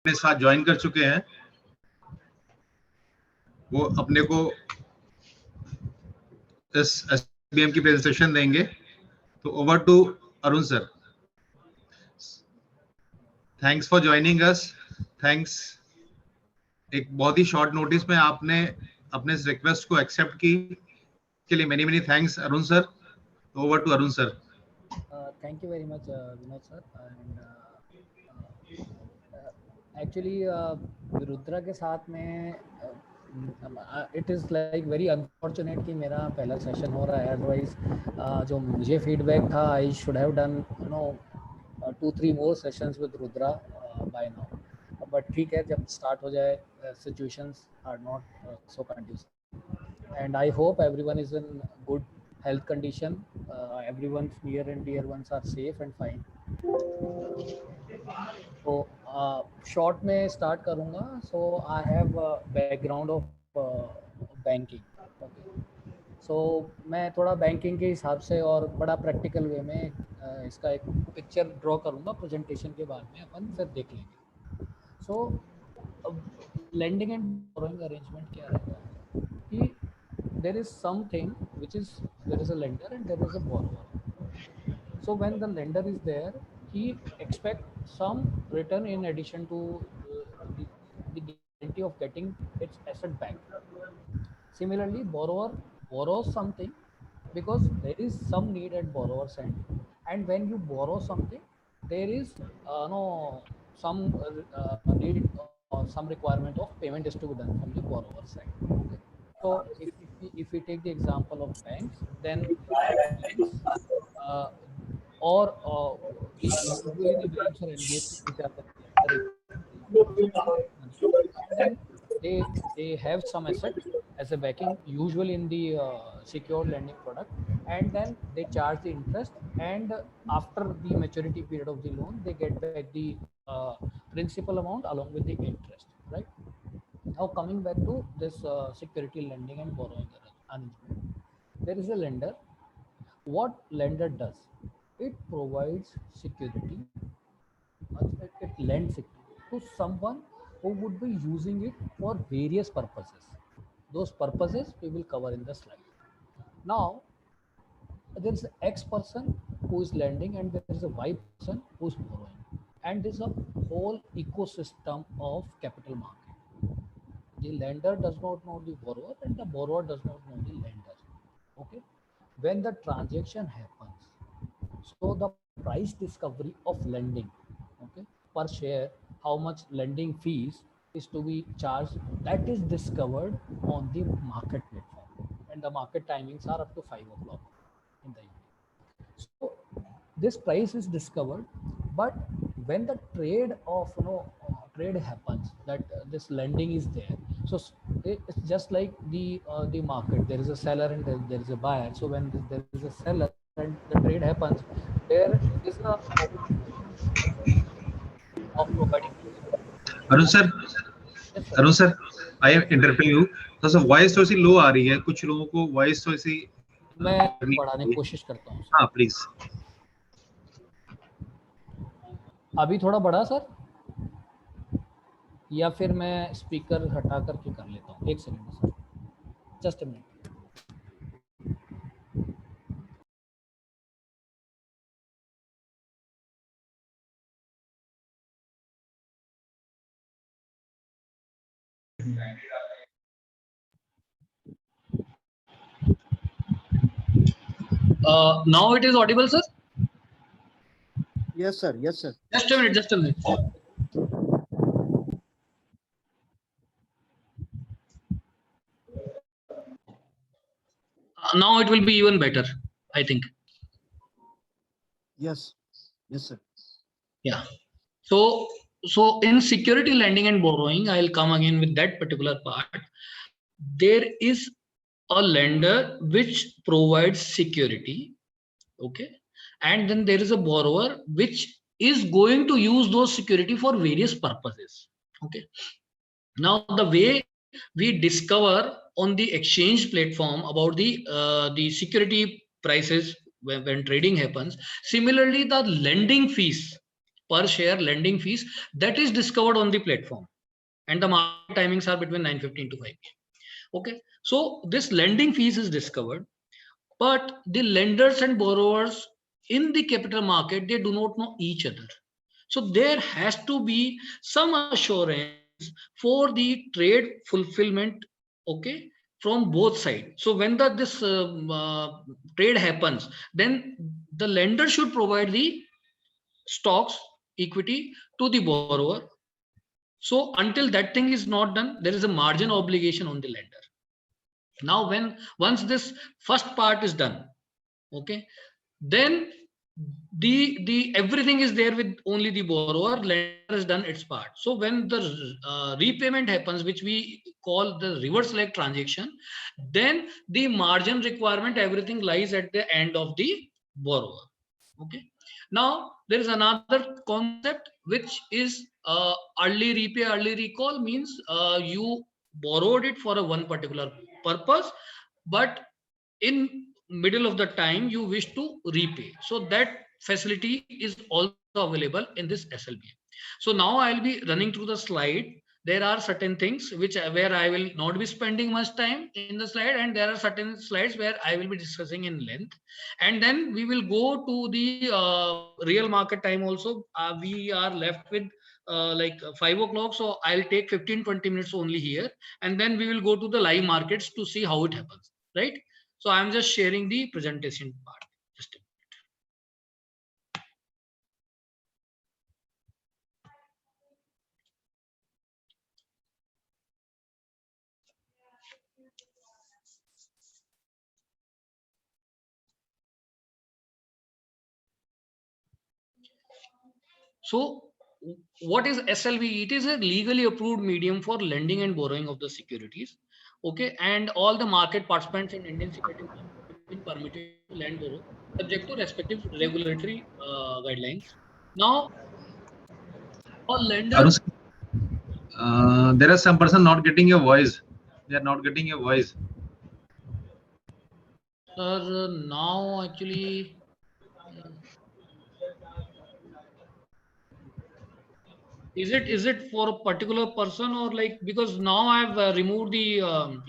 अपने साथ ज्वाइन कर चुके हैं, वो अपने को इस एसबीएम की प्रेजेंटेशन देंगे। तो over to Arun sir. Thanks for joining us. Thanks, एक बहुत ही शॉर्ट नोटिस में आपने अपने इस रिक्वेस्ट को एक्सेप्ट की के लिए many many thanks Arun sir. Over to Arun sir. Thank you very much, Vinod sir. And actually, Rudra के साथ में it is like very unfortunate कि मेरा पहला सेशन हो रहा है। अदरवाइज जो मुझे फीडबैक था, I should have done 2-3 more sessions with Rudra by now. But ठीक है, जब स्टार्ट हो जाए, situations are not so conducive and I hope everyone is in good health condition. Everyone's near and dear ones are safe and fine. तो short में start करूँगा. So I have background of banking. Okay, so मैं थोड़ा banking के हिसाब से और बड़ा प्रैक्टिकल वे में इसका एक पिक्चर ड्रॉ करूँगा. प्रेजेंटेशन के बाद में अपन फिर देख लेंगे. सो लेंडिंग एंड बोरोइंग अरेंजमेंट क्या रहता है कि there is something which is, there is a lender and there is a borrower. So when the lender is there, he expects some return in addition to the guarantee of getting its asset back. Similarly, borrower borrows something because there is some need at borrower's end, and when you borrow something, there is some need or some requirement of payment is to be done from the borrower side. Okay. So if we take the example of banks, then banks uh, or usually the banks or NBFCs, which are the lender, and then they have some asset as a backing, usually in the secured lending product, and then they charge the interest, and after the maturity period of the loan, they get back the principal amount along with the interest, right? Now coming back to this security lending and borrowing arrangement, there is a lender. What lender does? It provides security, it lends it to someone who would be using it for various purposes. Those purposes we will cover in the slide. Now, there is X person who is lending and there is a Y person who is borrowing, and there's a whole ecosystem of capital market. The lender does not know the borrower and the borrower does not know the lender. Okay, when the transaction happens, so the price discovery of lending, okay, per share, how much lending fees is to be charged, that is discovered on the market platform, and the market timings are up to 5 o'clock in the evening. So this price is discovered, but when the trade of trade happens, that this lending is there. So it's just like the market. There is a seller and there is a buyer. So when there is a seller and the trade happens, there is a of providing. Arun sir, Yes, sir. Arun sir, I am interrupting you. थोड़ा सा voice थोड़ी सी लो आ रही है, कुछ लोगों को voice थोड़ी सी मैं करनी बढ़ाने की चाहिए। कोशिश करता हूँ. हाँ प्लीज। अभी थोड़ा बढ़ा सर, या फिर मैं स्पीकर हटा करके कर लेता हूँ. एक second sir, just a minute. Now it is audible, sir? Yes, sir. Yes, sir. Just a minute, just a minute. Now it will be even better, I think. Yes. Yes, sir. Yeah. So in security lending and borrowing, I'll come again with that particular part. There is a lender which provides security, okay, and then there is a borrower which is going to use those security for various purposes, okay. Now the way we discover on the exchange platform about the security prices when trading happens, similarly the lending fees per share lending fees that is discovered on the platform, and the market timings are between 9:15 to 5 p.m. Okay, so this lending fees is discovered, but the lenders and borrowers in the capital market, they do not know each other. So there has to be some assurance for the trade fulfillment, okay, from both sides. So when this trade happens, then the lender should provide the stocks, equity to the borrower. So until that thing is not done, there is a margin obligation on the lender. Now, once this first part is done, okay, then the everything is there with only the borrower. Lender has done its part. So when the repayment happens, which we call the reverse leg transaction, then the margin requirement, everything lies at the end of the borrower. Okay. Now there is another concept which is early repay, early recall. Means you borrowed it for a one particular purpose, but in middle of the time you wish to repay, so that facility is also available in this SLBM. So now I'll be running through the slide. There are certain things which where I will not be spending much time in the slide, and there are certain slides where I will be discussing in length, and then we will go to the real market time also. We are left with like 5 o'clock, so I'll take 15-20 minutes only here, and then we will go to the live markets to see how it happens, right? So I'm just sharing the presentation part. Just a minute. So what is SLB? It is a legally approved medium for lending and borrowing of the securities. Okay, and all the market participants in Indian security market have been permitted to lend borrow subject to respective regulatory guidelines. Now, all lenders. There are some person not getting your voice. They are not getting your voice. Sir, now actually. Is it for a particular person, or like, because now I've removed the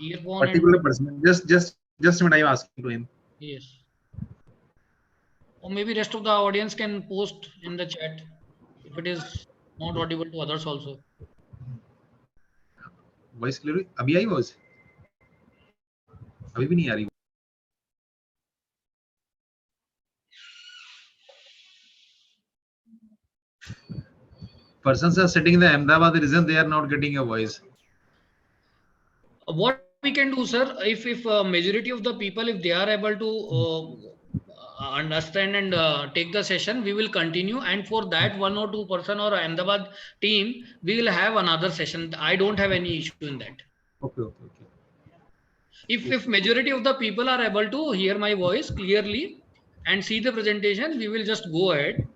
earphone Particular and person. Just a minute. I'm asking to him. yes, or maybe rest of the audience can post in the chat if it is not audible to others also. Voice clear? अभी आई voice? अभी भी नहीं आ रही. Persons are sitting in the Ahmedabad region. They are not getting your voice. What we can do, sir, if majority of the people, if they are able to understand and take the session, we will continue, and for that 1 or 2 person or Ahmedabad team, we will have another session. I don't have any issue in that. Okay. If majority of the people are able to hear my voice clearly and see the presentation, we will just go ahead.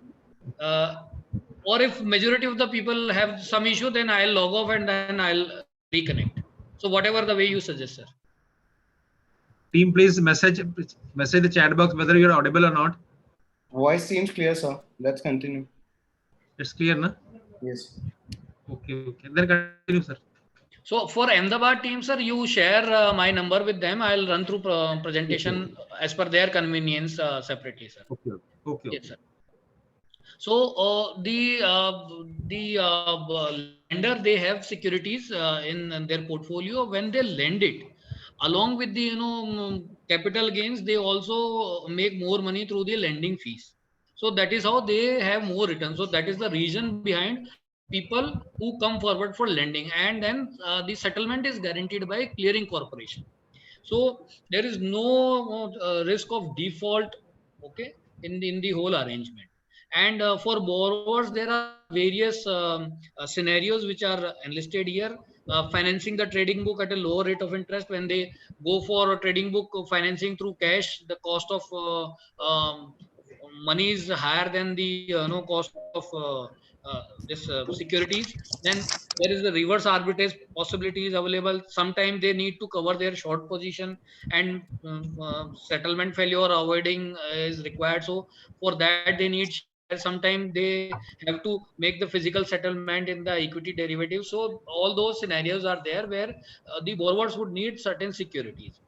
Or if majority of the people have some issue, then I'll log off and then I'll reconnect. So whatever the way you suggest, sir. Team, please message the chat box whether you're audible or not. Voice seems clear, sir. Let's continue. It's clear, na? Yes. Okay. Then continue, sir. So for Ahmedabad team, sir, you share my number with them. I'll run through presentation as per their convenience separately, sir. Okay. Yes, sir. So the lender, they have securities in their portfolio. When they lend it, along with the capital gains, they also make more money through the lending fees. So that is how they have more return. So that is the reason behind people who come forward for lending, and then the settlement is guaranteed by clearing corporation. So there is no risk of default, okay, in the whole arrangement. And for borrowers, there are various scenarios which are enlisted here. Financing the trading book at a lower rate of interest. When they go for a trading book financing through cash, the cost of money is higher than the cost of this securities. Then there is the reverse arbitrage possibilities available. Sometimes they need to cover their short position, and settlement failure avoiding is required. So for that they need where sometimes they have to make the physical settlement in the equity derivative. So all those scenarios are there where the borrowers would need certain securities.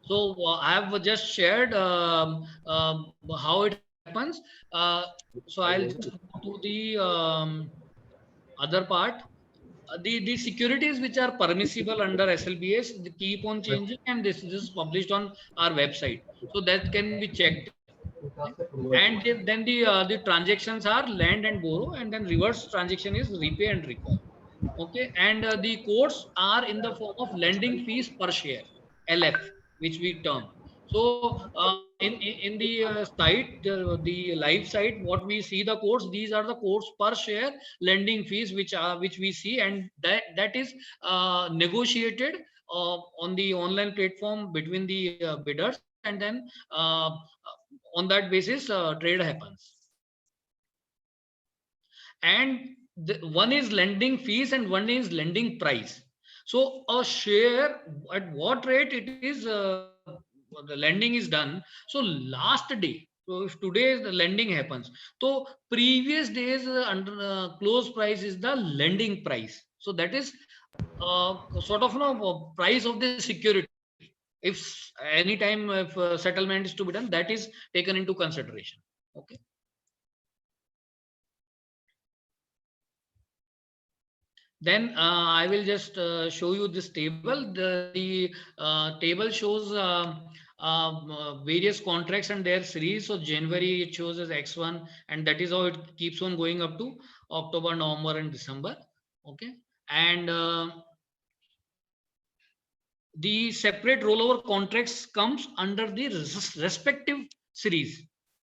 So I have just shared how it happens. Uh, so I'll just go to the other part. The securities which are permissible under SLBS, they keep on changing, and this is published on our website, so that can be checked. Okay. And then the transactions are lend and borrow, and then reverse transaction is repay and recall. Okay, and the quotes are in the form of lending fees per share, LF, which we term. So in the site, the live site, what we see the quotes, these are the quotes per share lending fees which we see, and that is negotiated on the online platform between the bidders, and then on that basis trade happens. And one is lending fees and one is lending price. So a share, at what rate it is the lending is done. So last day, so if today the lending happens, so previous days under close price is the lending price. So that is sort of price of the security. If any time if settlement is to be done, that is taken into consideration. Okay. Then I will just show you this table. The table shows various contracts and their series. So January it shows as X1, and that is how it keeps on going up to October, November, and December. Okay, and the separate rollover contracts comes under the respective series.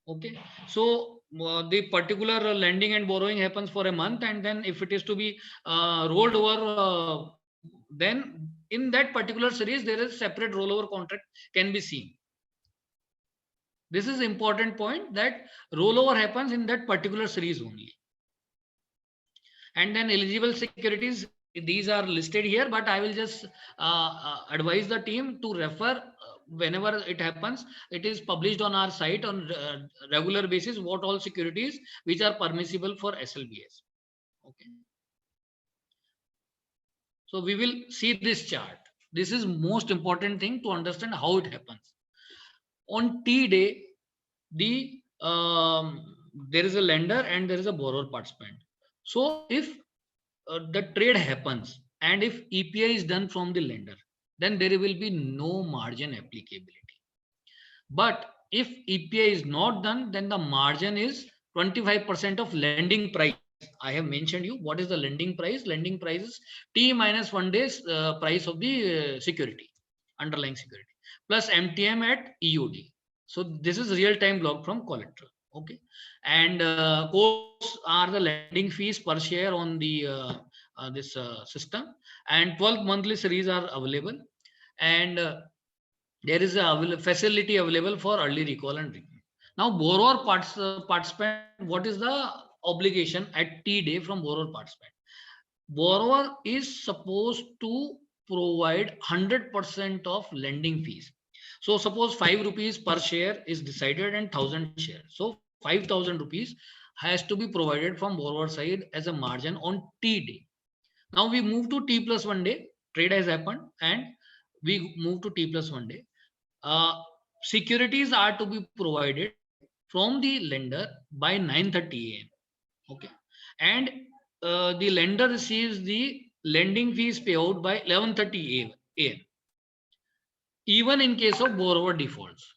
Okay, so the particular lending and borrowing happens for a month, and then if it is to be rolled over, then in that particular series there is separate rollover contract can be seen. This is important point, that rollover happens in that particular series only. And then eligible securities, these are listed here, but I will just advise the team to refer whenever it happens. It is published on our site on regular basis, what all securities which are permissible for SLBS. Okay. So we will see this chart. This is most important thing to understand how it happens. On T day, there is a lender and there is a borrower participant. So if the trade happens and if EPI is done from the lender, then there will be no margin applicability. But if EPI is not done, then the margin is 25% of lending price. I have mentioned you what is the lending price. Lending price is T minus 1 day's price of the security, underlying security, plus MTM at EOD. So this is real-time log from collateral. Okay, and quotes are the lending fees per share on the this system, and 12 monthly series are available, and there is a facility available for early recall and recall. Now borrower participant, what is the obligation at T day from borrower participant? Borrower is supposed to provide 100% of lending fees. So suppose 5 rupees per share is decided and 1000 shares. So 5,000 rupees has to be provided from borrower side as a margin on T day. Now we move to T plus 1 day. Trade has happened and we move to T plus 1 day. Securities are to be provided from the lender by 9:30 a.m. Okay, and the lender receives the lending fees payout by 11:30 a.m. even in case of borrower defaults,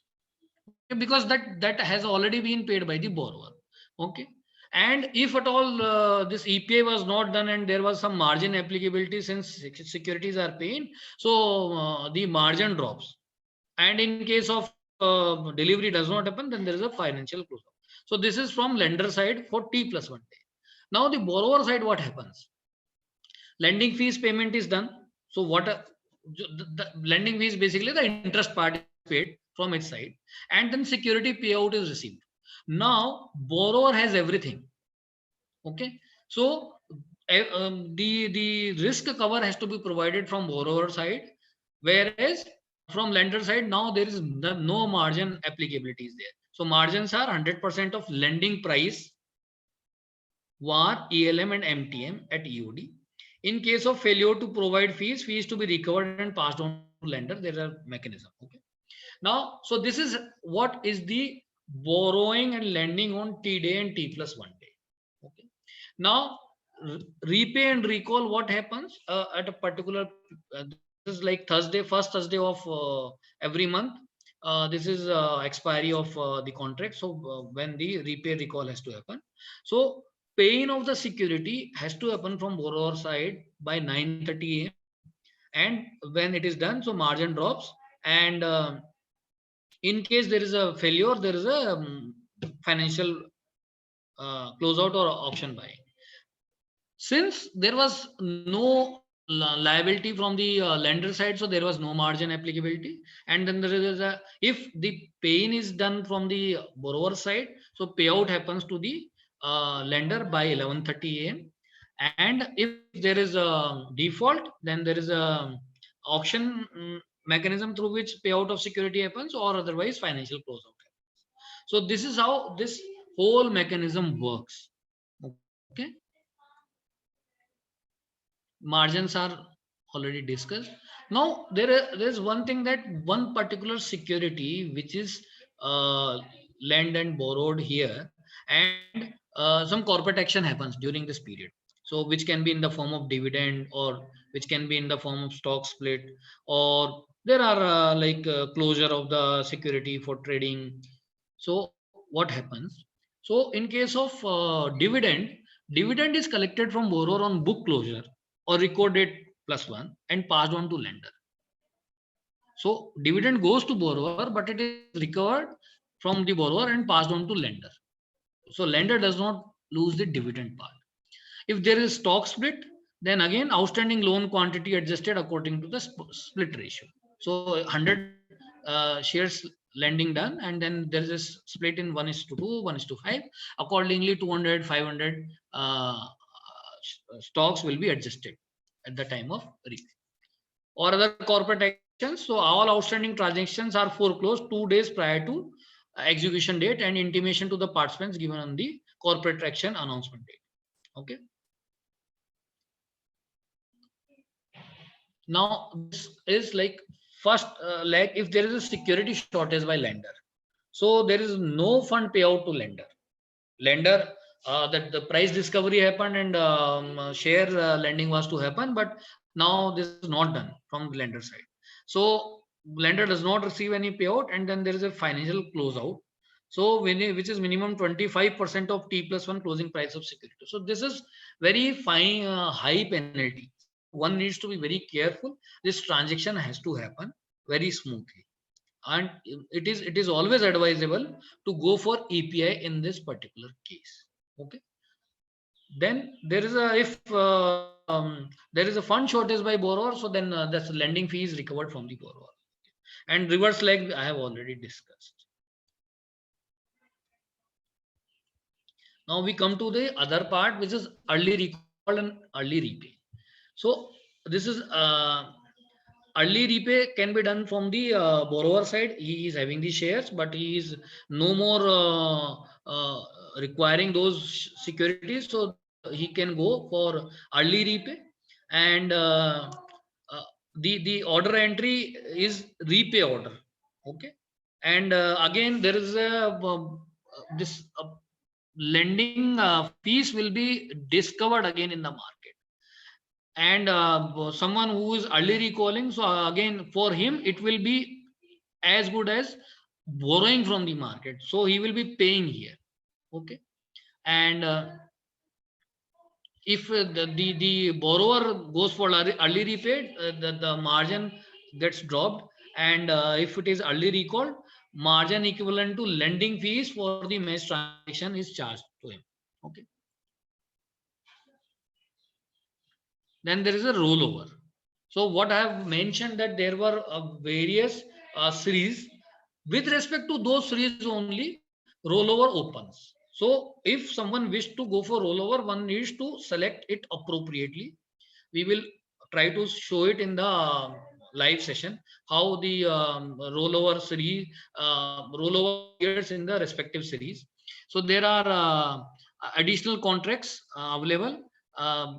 because that has already been paid by the borrower. Okay, and if at all this EPI was not done and there was some margin applicability, since securities are paying, so the margin drops, and in case of delivery does not happen, then there is a financial closure. So this is from lender side for T plus 1 day. Now the borrower side, what happens? Lending fees payment is done. So what the lending fees, basically the interest part is paid from its side, and then security payout is received. Now borrower has everything. Okay, so the risk cover has to be provided from borrower side, whereas from lender side now there is no margin applicability is there. So margins are 100% of lending price, VAR, ELM and MTM at EOD. In case of failure to provide fees to be recovered and passed on to lender, there are mechanism. Okay. Now, so this is what is the borrowing and lending on T day and T plus 1 day. Okay. Now, repay and recall, what happens at a particular, this is like Thursday, first Thursday of every month. This is expiry of the contract. So when the repay recall has to happen. So paying of the security has to happen from borrower side by 9:30 a.m. And when it is done, so margin drops. And in case there is a failure, there is a financial closeout or auction buy. Since there was no liability from the lender side, so there was no margin applicability. And then there is a, if the paying is done from the borrower side, so payout happens to the lender by 11:30 a.m. And if there is a default, then there is a auction mechanism through which payout of security happens, or otherwise financial closeout happens. So this is how this whole mechanism works. Okay. Margins are already discussed. Now there is one thing, that one particular security which is lent and borrowed here, and some corporate action happens during this period. So which can be in the form of dividend, or which can be in the form of stock split, or there are closure of the security for trading. So what happens? So in case of dividend is collected from borrower on book closure or record date +1 and passed on to lender. So dividend goes to borrower, but it is recovered from the borrower and passed on to lender. So lender does not lose the dividend part. If there is stock split, then again outstanding loan quantity adjusted according to the split ratio. So 100 shares lending done, and then there is a split in 1:2, 1:5. Accordingly, 200, 500 stocks will be adjusted at the time of repay. Or other corporate actions. So all outstanding transactions are foreclosed 2 days prior to execution date and intimation to the participants given on the corporate action announcement date. Okay. Now this is like first leg. If there is a security shortage by lender, so there is no fund payout to lender. Lender that the price discovery happened and share lending was to happen, but now this is not done from the lender side. So lender does not receive any payout, and then there is a financial closeout. So which is minimum 25% of T+1 closing price of security. So this is very fine, high penalty. One needs to be very careful. This transaction has to happen very smoothly, and it is always advisable to go for EPI in this particular case. Okay. Then there is a, if there is a fund shortage by borrower, so then that's lending fee is recovered from the borrower. And reverse leg I have already discussed. Now we come to the other part, which is early recall and early repay. So this is early repay can be done from the borrower side. He is having the shares, but he is no more requiring those securities, so he can go for early repay. And the order entry is repay order. Okay. And again there is a this lending fees will be discovered again in the market. And someone who is early recalling, so again for him it will be as good as borrowing from the market, so he will be paying here. Okay. And if the borrower goes for early repaid, the margin gets dropped. And if it is early recalled, margin equivalent to lending fees for the match transaction is charged to him. Okay. Then there is a rollover. So what I have mentioned, that there were various series. With respect to those series only, rollover opens. So if someone wishes to go for rollover, one needs to select it appropriately. We will try to show it in the live session how the rollover series rollover years in the respective series. So there are additional contracts available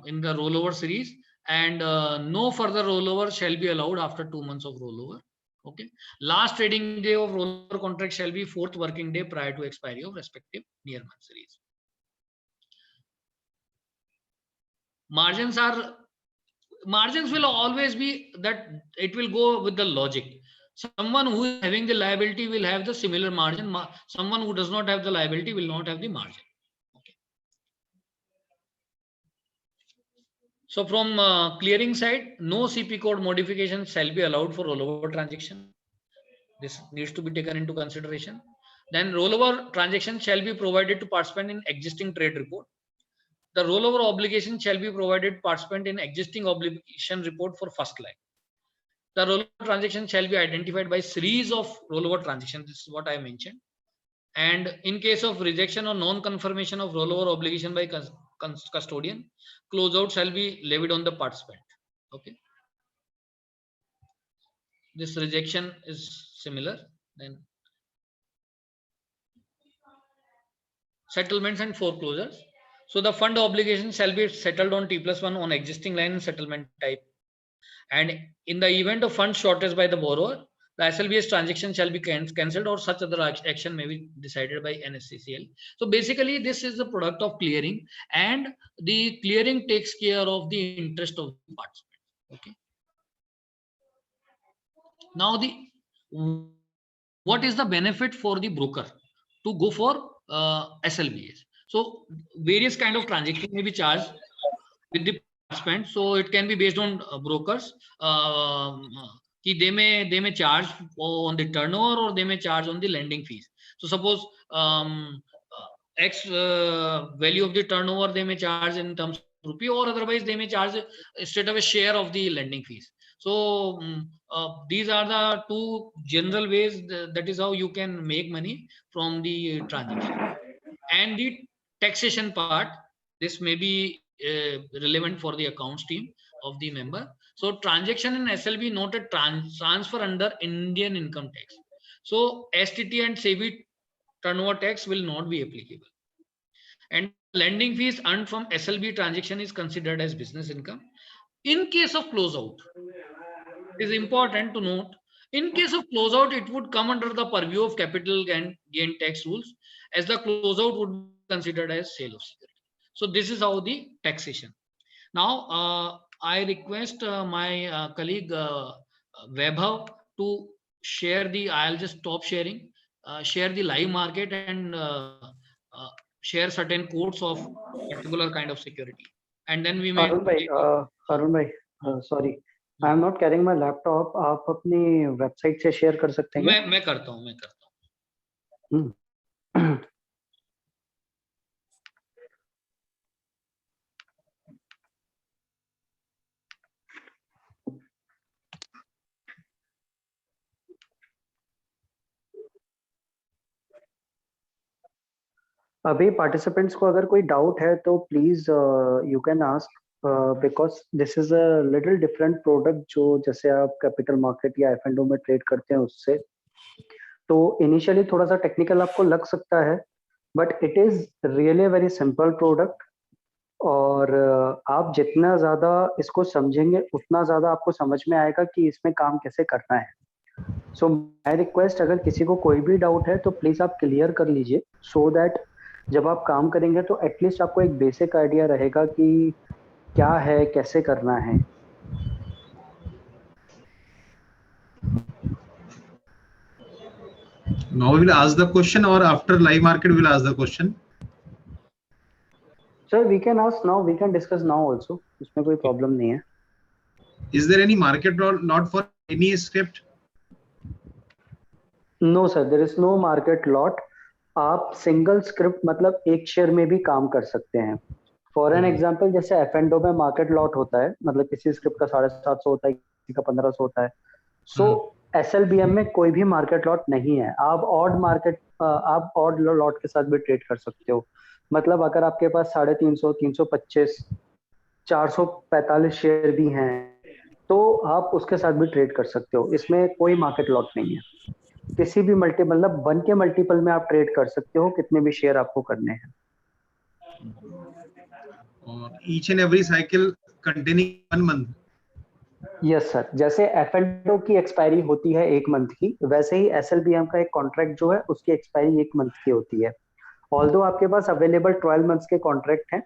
in the rollover series, and no further rollover shall be allowed after 2 months of rollover. Okay. Last trading day of rollover contract shall be 4th working day prior to expiry of respective near month series. Margins will always be that it will go with the logic. Someone who is having the liability will have the similar margin. Someone who does not have the liability will not have the margin. Okay. So from clearing side, no CP code modification shall be allowed for rollover transaction. This needs to be taken into consideration. Then rollover transaction shall be provided to participant in existing trade report. The rollover obligation shall be provided participant in existing obligation report for first line. The rollover transaction shall be identified by series of rollover transactions. This is what I mentioned. And in case of rejection or non-confirmation of rollover obligation by custodian, closeout shall be levied on the participant. Okay. This rejection is similar. Then settlements and foreclosures. So the fund obligation shall be settled on T+1 on existing line and settlement type. And in the event of fund shortage by the borrower, the SLBS transaction shall be cancelled, or such other action may be decided by NSCCL. So basically, this is the product of clearing, and the clearing takes care of the interest of the participant. Okay. Now, what is the benefit for the broker to go for SLBS? So various kind of transaction may be charged with the participant. So it can be based on brokers. They may charge on the turnover, or they may charge on the lending fees. So suppose X value of the turnover they may charge in terms of rupee, or otherwise they may charge straight away share of the lending fees. So these are the two general ways. That is how you can make money from the transaction. And the taxation part, this may be relevant for the accounts team of the member. So transaction in SLB noted transfer under Indian income tax. So STT and SEBI turnover tax will not be applicable. And lending fees earned from SLB transaction is considered as business income. In case of closeout, it is important to note, in case of closeout, it would come under the purview of capital gain tax rules, as the closeout would be considered as sale of security. So this is how the taxation. Now, I request my colleague Vaibhav to share the, I'll just stop sharing, share the live market and share certain codes of particular kind of security. And then we may... Arun bhai, sorry, I am not carrying my laptop. आप अपनी website से share कर सकते हैं? मैं करता हूँ. अभी participants को अगर कोई doubt है तो please you can ask because this is a little different product जो जैसे आप capital market या F&O में trade करते हैं उससे, तो initially थोड़ा सा technical आपको लग सकता है, but it is really a very simple product. और आप जितना ज़्यादा इसको समझेंगे उतना ज़्यादा आपको समझ में आएगा कि इसमें काम कैसे करना है. So my request, अगर किसी को कोई भी डाउट है तो प्लीज आप क्लियर कर लीजिए, so that जब आप काम करेंगे तो एटलीस्ट आपको एक बेसिक आइडिया रहेगा कि क्या है, कैसे करना है. Now we will ask the question, or after live market we will ask the question. Sir, we can ask now, we can discuss now also. इसमें कोई प्रॉब्लम नहीं है. Is there any market lot for any script? No sir, there is no market lot. आप single script मतलब एक share में भी काम कर सकते हैं. फॉर एन एग्जांपल, जैसे F&O में मार्केट लॉट होता है, मतलब किसी स्क्रिप्ट का 750 होता है, किसी का 1500 होता है. सो SLBM में कोई भी मार्केट लॉट नहीं है. आप ऑड लॉट के साथ भी ट्रेड कर सकते हो. मतलब अगर आपके पास 350, 325, 445 शेयर भी हैं तो आप उसके साथ भी ट्रेड कर सकते हो, इसमें कोई मार्केट लॉट नहीं है। किसी भी मतलब 1 के मल्टीपल में आप ट्रेड कर सकते हो, कितने भी शेयर आपको करने हैं। और each and every cycle containing 1 month. Yes sir, जैसे F&O की एक्सपायरी होती है 1 मंथ की, वैसे ही SLBM का एक कॉन्ट्रैक्ट जो है उसकी एक्सपायरी 1 मंथ की होती है। ऑल्दो आपके पास अवेलेबल 12 मंथ्स के कॉन्ट्रैक्ट हैं,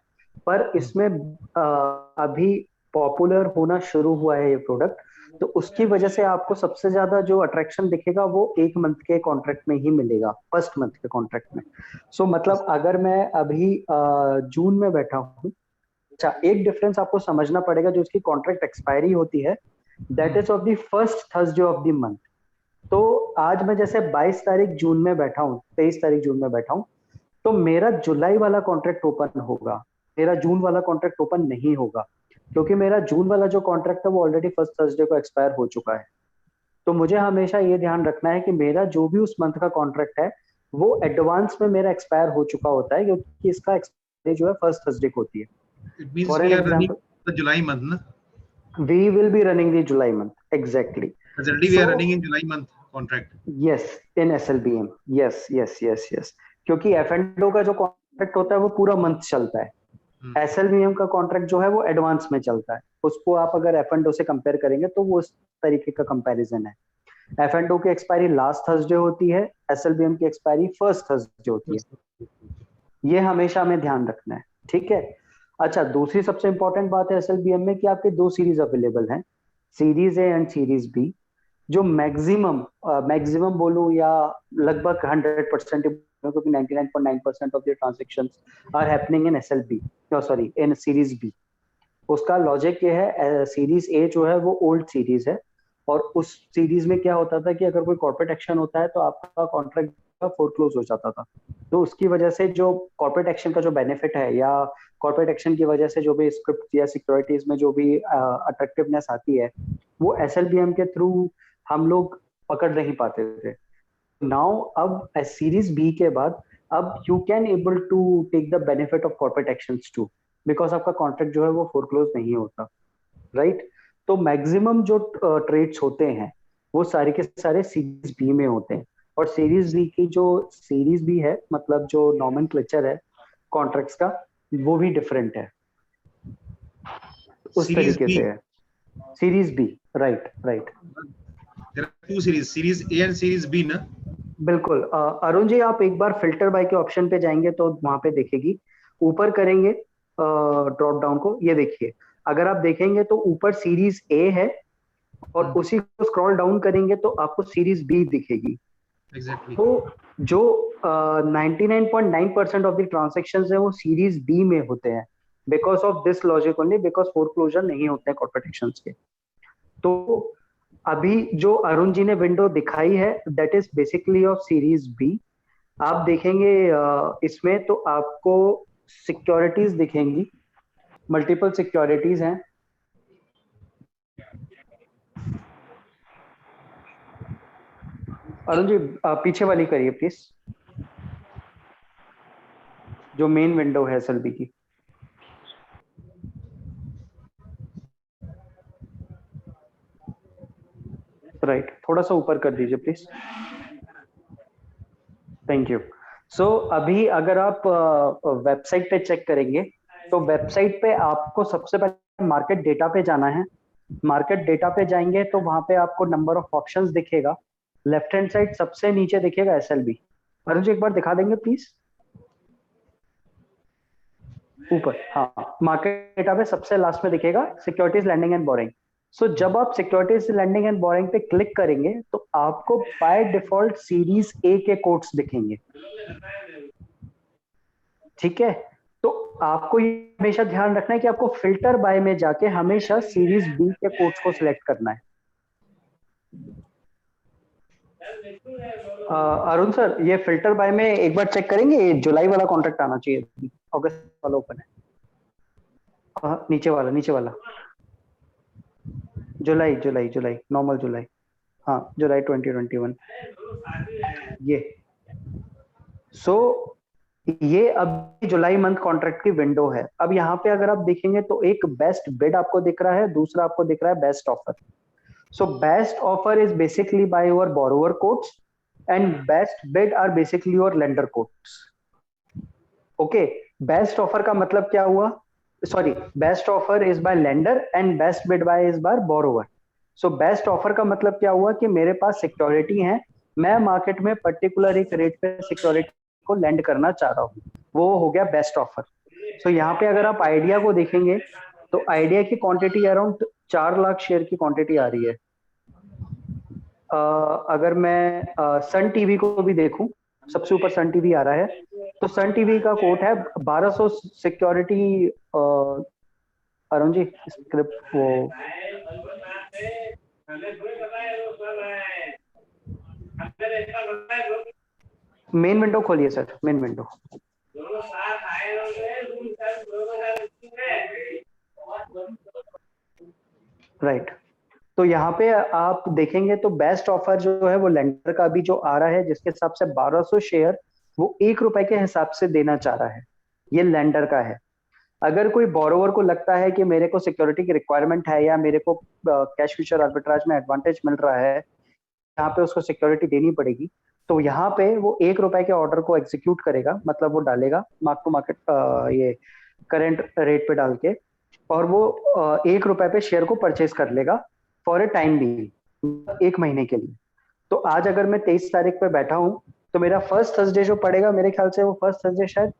पर इसमें अभी पॉपुलर होना शुरू हुआ है ये प्रोडक्ट, तो उसकी वजह से आपको सबसे ज्यादा जो अट्रैक्शन दिखेगा वो 1 मंथ के कॉन्ट्रैक्ट में ही मिलेगा, फर्स्ट मंथ के कॉन्ट्रैक्ट में। सो मतलब अगर मैं अभी जून में बैठा हूँ, अच्छा एक डिफरेंस आपको समझना पड़ेगा, जो उसकी कॉन्ट्रैक्ट एक्सपायरी होती है that is of the first Thursday of the month. तो आज मैं जैसे 22 तारीख जून में बैठा हूँ, 23 तारीख जून में बैठा हूँ, तो मेरा जुलाई वाला कॉन्ट्रैक्ट ओपन होगा, मेरा जून वाला कॉन्ट्रैक्ट ओपन नहीं होगा, क्योंकि मेरा जून वाला जो कॉन्ट्रैक्ट है वो ऑलरेडी फर्स्ट थर्सडे को एक्सपायर हो चुका है। तो मुझे हमेशा ये ध्यान रखना है कि मेरा जो भी उस मंथ का कॉन्ट्रैक्ट है वो एडवांस में मेरा एक्सपायर हो चुका होता है, क्योंकि इसका एक्सपायरी जो है फर्स्ट थर्सडे को होती है। It means for we in our running example, the July month ना, we will be running the July month exactly. already we are running in July month contract. Yes, in SLBM, yes, क्योंकि F&O का जो contract होता है वो पूरा month चलता है, SLBM का कॉन्ट्रैक्ट जो है वो एडवांस में चलता है। उसको आप अगर F&O से कंपेयर करेंगे तो वो उस तरीके का कंपैरिजन है। F&O की एक्सपायरी लास्ट थर्सडे होती है, SLBM की एक्सपायरी फर्स्ट थर्सडे होती है, ये हमेशा हमें ध्यान रखना है, ठीक है। अच्छा, दूसरी सबसे इंपॉर्टेंट बात है SLBM में कि आपके 2 सीरीज अवेलेबल हैं, series A and series B, जो मैक्सिमम बोलूं या लगभग 100%, क्योंकि 99.9% of the transactions are happening in SLB, sorry in series B. उसका लॉजिक ये है, सीरीज ए जो है वो ओल्ड सीरीज है, और उस सीरीज में क्या होता था कि अगर कोई कॉर्पोरेट एक्शन होता है तो आपका कॉन्ट्रैक्ट फोरक्लोज हो जाता था। तो उसकी वजह से जो कॉर्पोरेट एक्शन का जो बेनिफिट है, या कॉर्पोरेट एक्शन की वजह से जो भी स्क्रिप्ट या सिक्योरिटीज में जो भी अट्रैक्टिवनेस आती है, वो SLBM के थ्रू हम लोग पकड़ नहीं पाते थे। नाउ अब सीरीज बी के बाद अब you can able to take the benefit of corporate actions too, because आपका कॉन्ट्रैक्ट जो है वो फोरक्लोज नहीं होता, राइट। तो मैक्सिमम जो ट्रेड्स होते हैं वो सारे के सारे सीरीज बी में होते हैं, और सीरीज बी की जो सीरीज बी है, मतलब जो नॉमेनक्लेचर है कॉन्ट्रैक्ट्स का, वो भी डिफरेंट है, उस Series तरीके B. से है। Series B, right. There are 2 series, series A and series B ना। बिल्कुल, अरुण जी आप एक बार फिल्टर बाय के ऑप्शन पे जाएंगे तो वहां पे देखेगी, ऊपर करेंगे ड्रॉप डाउन को, ये देखिए, अगर आप देखेंगे तो ऊपर सीरीज ए है, और उसी को स्क्रॉल डाउन करेंगे तो आपको सीरीज बी दिखेगी। Exactly. तो जो 99.9% ऑफ द ट्रांजैक्शंस है वो सीरीज बी में होते हैं, because of this logic only, because foreclosure नहीं होते हैं कॉर्पोरेट एक्शंस के। तो अभी जो अरुण जी ने विंडो दिखाई है that is basically of series B. आप देखेंगे इसमें तो आपको सिक्योरिटीज दिखेंगी, मल्टीपल सिक्योरिटीज हैं। अरुण जी पीछे वाली करिए प्लीज, जो मेन विंडो है SLB की। राइट, थोड़ा सा ऊपर कर दीजिए प्लीज, थैंक यू। सो अभी अगर आप वेबसाइट पे चेक करेंगे तो वेबसाइट पे आपको सबसे पहले मार्केट डेटा पे जाना है। मार्केट डेटा पे जाएंगे तो वहां पे आपको नंबर ऑफ ऑप्शंस दिखेगा, लेफ्ट हैंड साइड सबसे नीचे दिखेगा SLB। अरुण जी एक बार दिखा देंगे प्लीज, ऊपर, हाँ, मार्केट डेटा पे सबसे लास्ट में दिखेगा सिक्योरिटीज लैंडिंग एंड बोरिंग। सो जब आप सिक्योरिटीज लैंडिंग एंड बोरिंग पे क्लिक करेंगे तो आपको बाय डिफॉल्ट सीरीज ए के कोड्स दिखेंगे, ठीक है। तो आपको ये हमेशा ध्यान रखना है कि आपको फिल्टर बाय में जाके हमेशा सीरीज बी के कोड्स को सिलेक्ट करना है। अरुण सर, ये फिल्टर बाय में एक बार चेक करेंगे, जुलाई वाला कॉन्ट्रैक्ट आना चाहिए, अगस्त वाला ओपन है। नीचे वाला जुलाई नॉर्मल जुलाई, हाँ जुलाई 2021 ये। सो ये अब जुलाई मंथ कॉन्ट्रैक्ट की विंडो है। अब यहाँ पे अगर आप देखेंगे तो एक बेस्ट बिड आपको दिख रहा है, दूसरा आपको दिख रहा है best offer. So best offer is basically by your borrower quotes and best bid are basically your lender quotes. Okay, best offer का मतलब क्या हुआ? Sorry, best offer is by lender and best bid by is by borrower. So best offer का मतलब क्या हुआ कि मेरे पास सिक्योरिटी है, मैं मार्केट में पर्टिकुलर एक रेट पे सिक्योरिटी को लैंड करना चाह रहा हूँ, वो हो गया बेस्ट ऑफर। सो यहाँ पे अगर आप आइडिया को देखेंगे तो आइडिया की क्वांटिटी अराउंड 4 लाख शेयर की क्वांटिटी आ रही है। अगर मैं सन टीवी को भी देखूं, सबसे ऊपर सन टीवी आ रहा है, तो सन टीवी का कोट है 1200 सिक्योरिटी। अरुण जी स्क्रिप्ट वो मेन विंडो खोलिए सर, मेन विंडो। राइट, तो यहाँ पे आप देखेंगे तो बेस्ट ऑफर जो है वो लेंडर का भी जो आ रहा है, जिसके हिसाब से 1200 शेयर वो ₹1 के हिसाब से देना चाह रहा है, ये लेंडर का है। अगर कोई बोरोवर को लगता है कि मेरे को सिक्योरिटी की रिक्वायरमेंट है या मेरे को कैश फ्यूचर आर्बिट्राज में एडवांटेज मिल रहा है, यहाँ पे उसको सिक्योरिटी देनी पड़ेगी, तो यहाँ पे वो ₹1 के ऑर्डर को एग्जीक्यूट करेगा, मतलब वो डालेगा मार्क टू मार्केट ये करंट रेट पे डाल के, और वो ₹1 पे शेयर को परचेज कर लेगा फॉर ए टाइम बीइंग, 1 महीने के लिए। तो आज अगर मैं 23 तारीख पे बैठा हूँ तो मेरा फर्स्ट थर्सडे जो पड़ेगा, मेरे ख्याल से वो फर्स्ट थर्सडे शायद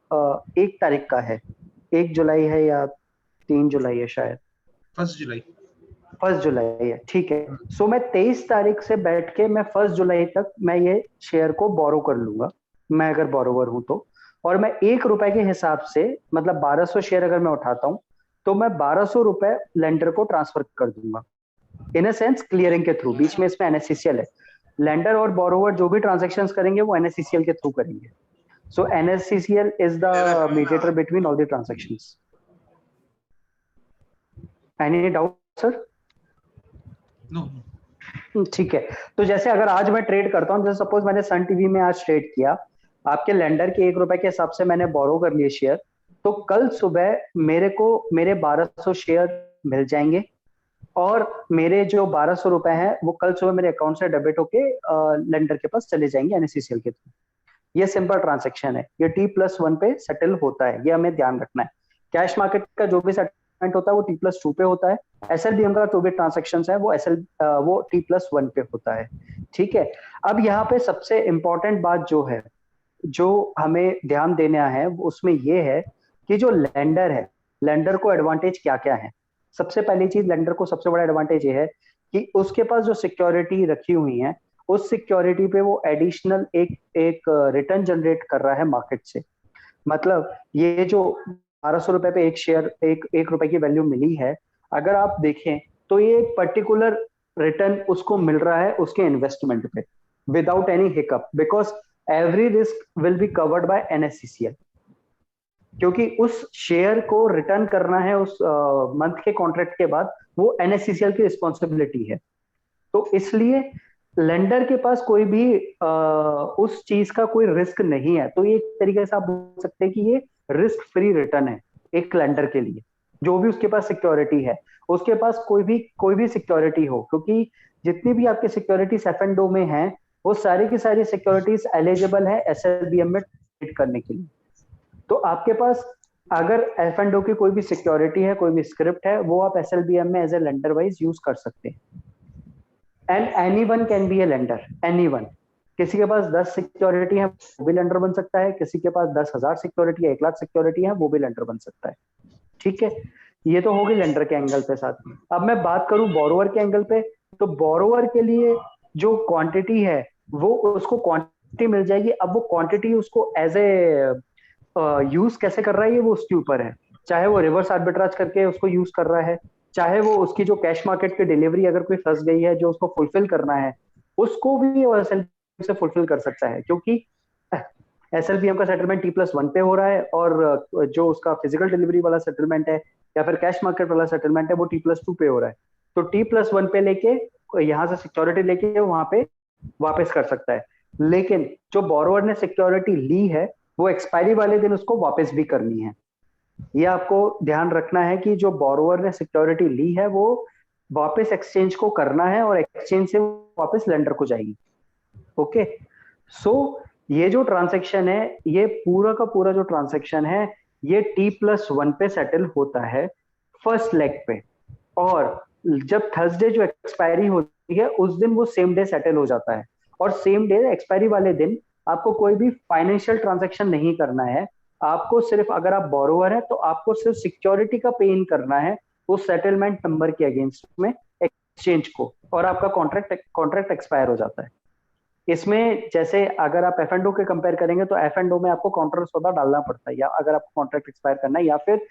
1 तारीख का है, 1 जुलाई है या 3 जुलाई है शायद, 1 जुलाई। 1 जुलाई है, ठीक है। सो मैं 23 तारीख से बैठ के मैं 1 जुलाई तक मैं ये शेयर को बोरो कर लूंगा, मैं अगर बोरोवर हूं तो, और मैं ₹1 के हिसाब से, मतलब 1200 शेयर अगर मैं उठाता हूं तो मैं ₹1200 लेंडर को ट्रांसफर कर दूंगा, इन अ सेंस क्लियरिंग के थ्रू। बीच में इसमें एनएससीसीएल है, लेंडर और बोरोवर जो भी ट्रांजेक्शन करेंगे वो एनएससीसीएल के थ्रू करेंगे। So NSCCL is the mediator between all the transactions. Any doubt sir? No, ठीक है, तो जैसे अगर आज मैं ट्रेड करता हूँ, जैसे सपोज मैंने सन टीवी में आज ट्रेड किया, आपके लेंडर के ₹1 के हिसाब से मैंने बोरो कर लिए शेयर, तो कल सुबह मेरे को मेरे 1200 शेयर मिल जाएंगे, और मेरे जो ₹1200 हैं वो कल सुबह मेरे अकाउंट से डेबिट होके लेंडर के पास चले जाएंगे एनएससीसीएल के थ्रू। ये सिंपल ट्रांजेक्शन है, ये T+1 पे सेटल होता है, ये हमें ध्यान रखना है। कैश मार्केट का जो भी सेटलमेंट होता है वो T+2 पे होता है, एसएलबीएम का जो भी ट्रांजेक्शन है वो T+1 पे होता है, ठीक है। अब यहाँ पे सबसे इंपॉर्टेंट बात जो है, जो हमें ध्यान देना है, उसमें ये है कि जो लेंडर है, लेंडर को एडवांटेज क्या क्या है। सबसे पहली चीज, लेंडर को सबसे बड़ा एडवांटेज ये है कि उसके पास जो सिक्योरिटी रखी हुई है, उस सिक्योरिटी पे वो एडिशनल एक रिटर्न जनरेट कर रहा है मार्केट से। मतलब ये जो ₹1200 पे एक शेयर, एक रुपए की वैल्यू मिली है, अगर आप देखें तो ये एक पर्टिकुलर रिटर्न उसको मिल रहा है उसके इन्वेस्टमेंट पे, without any hiccup, because every risk will be covered by NSCCL, क्योंकि उस शेयर को रिटर्न करना है उस मंथ के कॉन्ट्रैक्ट के बाद, वो एनएससीसीएल की रिस्पॉन्सिबिलिटी है। तो इसलिए लेंडर के पास कोई भी उस चीज का कोई रिस्क नहीं है। तो ये एक तरीके से आप बोल सकते हैं कि ये रिस्क फ्री रिटर्न है एक लेंडर के लिए। जो भी उसके पास सिक्योरिटी है, उसके पास कोई भी सिक्योरिटी हो, क्योंकि जितनी भी आपके सिक्योरिटीज एफ&ओ में है, वो सारी की सारी सिक्योरिटीज एलिजिबल है एसएलबीएम में ट्रेड करने के लिए। तो आपके पास अगर एफ&ओ की कोई भी सिक्योरिटी है, कोई भी स्क्रिप्ट है, वो आप एसएलबीएम में as a lender wise use कर सकते हैं। And anyone can be a lender, anyone. किसी के पास 10 सिक्योरिटी है वो भी लेंडर बन सकता है, किसी के पास 10,000 सिक्योरिटी है, 1 लाख सिक्योरिटी है, वो भी लेंडर बन सकता है, ठीक है। ये तो होगी लेंडर के एंगल पे साथ में। अब मैं बात करूं बोरोवर के एंगल पे, तो बोरोवर के लिए जो क्वांटिटी है वो उसको क्वांटिटी मिल जाएगी। अब वो क्वांटिटी उसको एज ए यूज कैसे कर रहा है ये वो उसके ऊपर है, चाहे वो रिवर्स आर्बिट्राज करके उसको यूज कर रहा है, चाहे वो उसकी जो कैश मार्केट की डिलीवरी अगर कोई फंस गई है जो उसको फुलफिल करना है, उसको भी वो एसएलबीएम से फुलफिल कर सकता है, क्योंकि एसएलबीएम का सेटलमेंट T+1 पे हो रहा है, और जो उसका फिजिकल डिलीवरी वाला सेटलमेंट है या फिर कैश मार्केट वाला सेटलमेंट है वो T+2 पे हो रहा है। तो T+1 पे लेके यहाँ से सिक्योरिटी लेके वहां पे वापस कर सकता है। लेकिन जो बोरोवर ने सिक्योरिटी ली है वो एक्सपायरी वाले दिन उसको वापस भी करनी है। ये आपको ध्यान रखना है कि जो बोरोवर ने सिक्योरिटी ली है वो वापस एक्सचेंज को करना है और एक्सचेंज से वापस लेंडर को जाएगी। ओके, सो ये जो ट्रांजैक्शन है, ये पूरा का पूरा जो ट्रांजैक्शन है ये T+1 पे सेटल होता है फर्स्ट लेग पे, और जब थर्सडे जो एक्सपायरी होती है उस दिन वो सेम डे सेटल हो जाता है। और सेम डे एक्सपायरी वाले दिन आपको कोई भी फाइनेंशियल ट्रांजैक्शन नहीं करना है, आपको सिर्फ, अगर आप बोरोवर है तो आपको सिर्फ सिक्योरिटी का पे इन करना है उस सेटलमेंट नंबर के अगेंस्ट में एक्सचेंज को, और आपका कॉन्ट्रैक्ट एक्सपायर हो जाता है। इसमें जैसे अगर आप F&O के कंपेयर करेंगे तो F&O में आपको काउंटर सौदा डालना पड़ता है, या अगर आपको कॉन्ट्रैक्ट एक्सपायर करना है, या फिर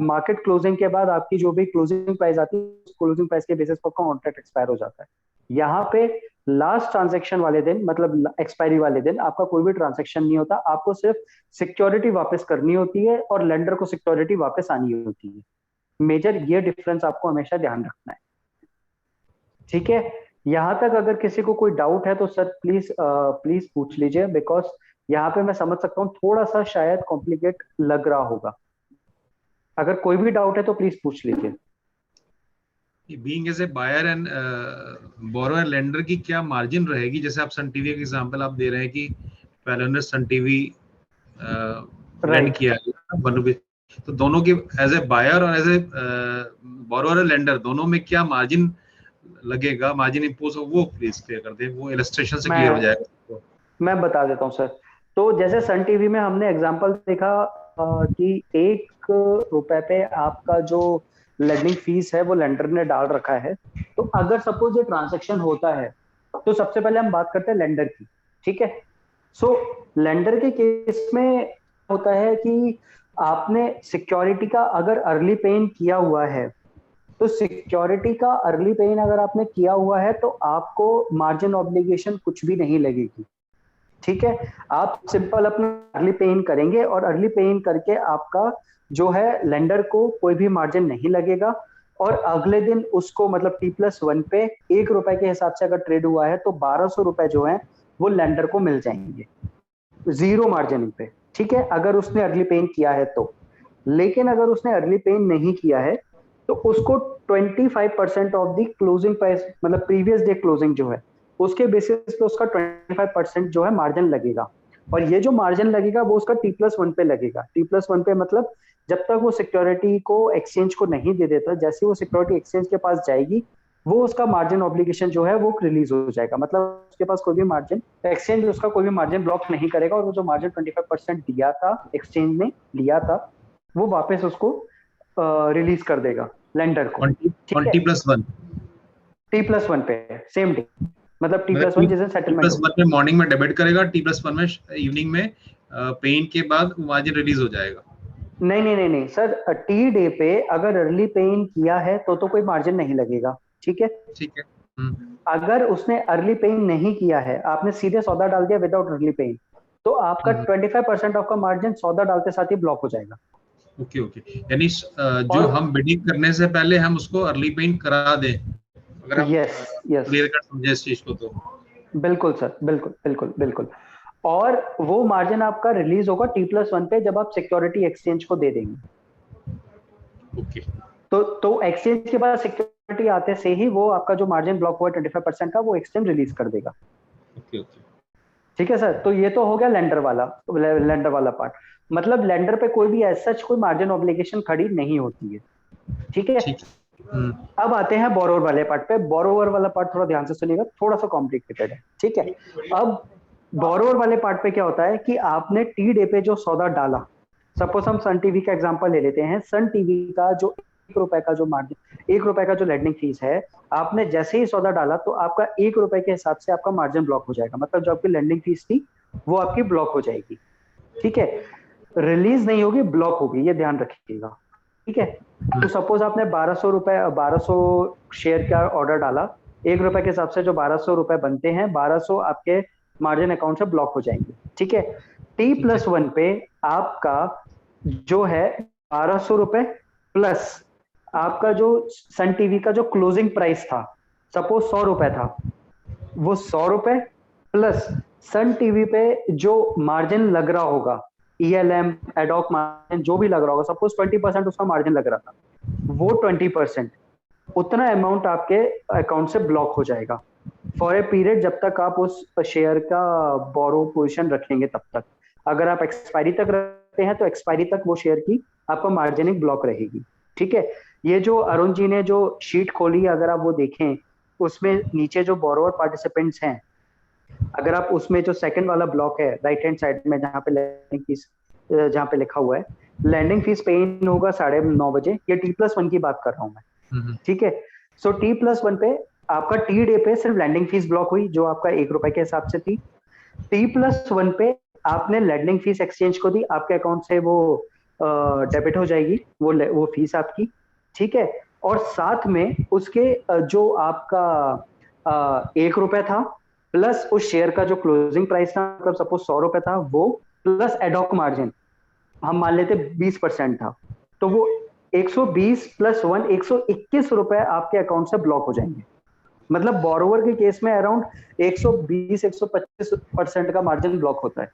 मार्केट क्लोजिंग के बाद आपकी जो भी क्लोजिंग प्राइस आती है उस क्लोजिंग प्राइस के बेसिस पर कॉन्ट्रैक्ट एक्सपायर हो जाता है। यहाँ पे लास्ट ट्रांजैक्शन वाले दिन, मतलब एक्सपायरी वाले दिन, आपका कोई भी ट्रांजैक्शन नहीं होता, आपको सिर्फ सिक्योरिटी वापस करनी होती है और लेंडर को सिक्योरिटी वापस आनी होती है। मेजर ये डिफरेंस आपको हमेशा ध्यान रखना है, ठीक है। यहाँ तक अगर किसी को कोई डाउट है तो सर प्लीज पूछ लीजिए, बिकॉज यहाँ पे मैं समझ सकता हूँ थोड़ा सा शायद कॉम्प्लिकेट लग रहा होगा। अगर कोई भी डाउट है तो प्लीज पूछ लीजिए। Being as a buyer and borrower lender की क्या मार्जिन रहेगी? जैसे आप सन टीवी का एग्जांपल आप दे रहे हैं कि पहले उन्होंने सन टीवी रेंट किया है 1 रुपए, तो दोनों की एज ए बायर और एज ए बोरोवर लेंडर दोनों में क्या मार्जिन लगेगा, मार्जिन इम्पोज, वो प्लीज क्लियर कर दे, वो इलस्ट्रेशन से क्लियर हो जाएगा। मैं बता देता हूँ सर। तो जैसे सन टीवी में हमने एग्जांपल देखा कि 1 रुपए पे आपका जो लेंडिंग फीस है वो लेंडर ने डाल रखा है। तो अगर सपोज ये ट्रांजैक्शन होता है तो सबसे पहले हम बात करते हैं लेंडर की, ठीक है। सो लेंडर के केस में होता है कि आपने सिक्योरिटी का अगर अर्ली पे इन किया हुआ है, तो सिक्योरिटी का अर्ली पे इन अगर आपने किया हुआ है तो आपको मार्जिन ऑब्लिगेशन कुछ भी नहीं लगेगी, ठीक है। आप सिंपल अपना अर्ली पे इन करेंगे और अर्ली पे इन करके आपका जो है लेंडर को कोई भी मार्जिन नहीं लगेगा, और अगले दिन उसको मतलब T+1 पे 1 रुपए के हिसाब से अगर ट्रेड हुआ है तो 1200 रुपए जो है वो लेंडर को मिल जाएंगे जीरो मार्जिन पे, ठीक है, अगर उसने अर्ली पे इन किया है तो। लेकिन अगर उसने अर्ली पे इन नहीं किया है तो उसको 25% ऑफ द क्लोजिंग प्राइस, मतलब प्रीवियस डे क्लोजिंग जो है उसके बेसिस पे उसका 25% जो है मार्जिन लगेगा। और ये जो मार्जिन लगेगा वो उसका T+1 पे लगेगा। T+1 पे मतलब जब तक वो सिक्योरिटी को एक्सचेंज को नहीं दे देता, जैसे वो सिक्योरिटी एक्सचेंज के पास जाएगी वो उसका मार्जिन ऑब्लिगेशन जो है वो रिलीज हो जाएगा, मतलब उसके पास कोई भी मार्जिन, एक्सचेंज उसका कोई भी मार्जिन ब्लॉक नहीं करेगा, और वो जो मार्जिन 25% दिया था एक्सचेंज ने लिया था वो वापस उसको रिलीज कर देगा लेंडर को। T+1 पे सेम डे, मतलब T+1 जैसे सेटलमेंट T+1 में मॉर्निंग में डेबिट करेगा, T+1 में इवनिंग में पे इन के बाद मार्जिन रिलीज हो जाएगा। नहीं सर, टी डे पे अगर अर्ली पे इन किया है तो कोई मार्जिन नहीं लगेगा, ठीक है। ठीक है। अगर उसने अर्ली पे इन नहीं किया है, आपने सीधे सौदा डाल दिया विदाउट अर्ली पे इन, तो आपका 25% ऑफ का मार्जिन सौदा डालते साथ ही ब्लॉक हो जाएगा। ओके यानी जो हम बिडिंग करने से पहले हम उसको अर्ली पे इन करा दें, अगर हम क्लियर कर समझे इस चीज को तो। बिल्कुल सर, बिल्कुल। और वो मार्जिन आपका रिलीज होगा T+1 पे जब आप सिक्योरिटी एक्सचेंज को दे देंगे। ओके। तो एक्सचेंज के बाद सिक्योरिटी आते से ही वो आपका जो मार्जिन ब्लॉक हुआ 25% का वो एक्सचेंज रिलीज कर देगा। ओके ठीक है सर। तो ये तो हो गया लेंडर वाला पार्ट, मतलब लेंडर पे कोई भी ऐसा कोई मार्जिन ऑब्लिगेशन खड़ी नहीं होती है, ठीक है। अब आते हैं बोरोवर वाले पार्ट पे। बोरोवर वाला पार्ट थोड़ा ध्यान से सुनिएगा, थोड़ा सा कॉम्प्लिकेटेड है, ठीक है। अब बोरोवर वाले पार्ट पे क्या होता है कि आपने टी डे पे जो सौदा डाला, सपोज हम सन टीवी का एग्जांपल ले लेते हैं। सन टीवी का जो 1 रुपए का जो मार्जिन, 1 रुपए का जो लेंडिंग फीस है, आपने जैसे ही सौदा डाला तो आपका 1 रुपए के हिसाब से आपका मार्जिन ब्लॉक हो जाएगा, मतलब जो आपकी लेंडिंग फीस थी वो आपकी ब्लॉक हो जाएगी, ठीक है। रिलीज नहीं होगी, ब्लॉक होगी, ये ध्यान रखिएगा, ठीक है। तो सपोज आपने 1200 शेयर का ऑर्डर डाला, 1 रुपए के हिसाब से जो 1200 रुपए बनते हैं, 1200 आपके मार्जिन अकाउंट से ब्लॉक हो जाएंगे, ठीक है। T+1 पे आपका जो है 1200 रुपए प्लस आपका जो सन टीवी का जो क्लोजिंग प्राइस था, सपोज 100 रुपए था, वो 100 रुपए प्लस सन टीवी पे जो मार्जिन लग रहा होगा, ELM एडॉक मार्जिन जो भी लग रहा होगा, सपोज 20% उसका मार्जिन लग रहा था, वो 20% उतना अमाउंट आपके अकाउंट से ब्लॉक हो जाएगा फॉर ए पीरियड, जब तक आप उस शेयर का बोरो पोजीशन रखेंगे तब तक। अगर आप एक्सपायरी तक रखते हैं तो एक्सपायरी तक वो शेयर की आपका मार्जिनिंग ब्लॉक रहेगी। ठीक है, ये जो अरुण जी ने जो शीट खोली, अगर आप वो देखें, उसमें नीचे जो बोरोवर पार्टिसिपेंट्स हैं, अगर आप उसमें जो सेकंड वाला ब्लॉक है राइट हैंड साइड में, जहाँ पे लैंडिंग फीस, जहाँ पे लिखा हुआ है लैंडिंग फीस पे इन होगा 9:30 बजे, ये T+1 की बात कर रहा हूँ मैं। ठीक है, सो T+1 पे आपका टी डे पे सिर्फ लैंडिंग फीस ब्लॉक हुई जो आपका ₹1 के हिसाब से थी। T+1 पे आपने लैंडिंग फीस एक्सचेंज को दी, आपके अकाउंट से वो डेबिट हो जाएगी वो फीस आपकी। ठीक है, और साथ में उसके जो आपका ₹1 था प्लस उस शेयर का जो क्लोजिंग प्राइस था, मतलब सपोज ₹100 था, वो प्लस एडॉक मार्जिन हम मान लेते 20% था, तो वो 120 + 1 ₹121 आपके अकाउंट से ब्लॉक हो जाएंगे। मतलब बोरोवर के केस में अराउंड 120-125% का मार्जिन ब्लॉक होता है।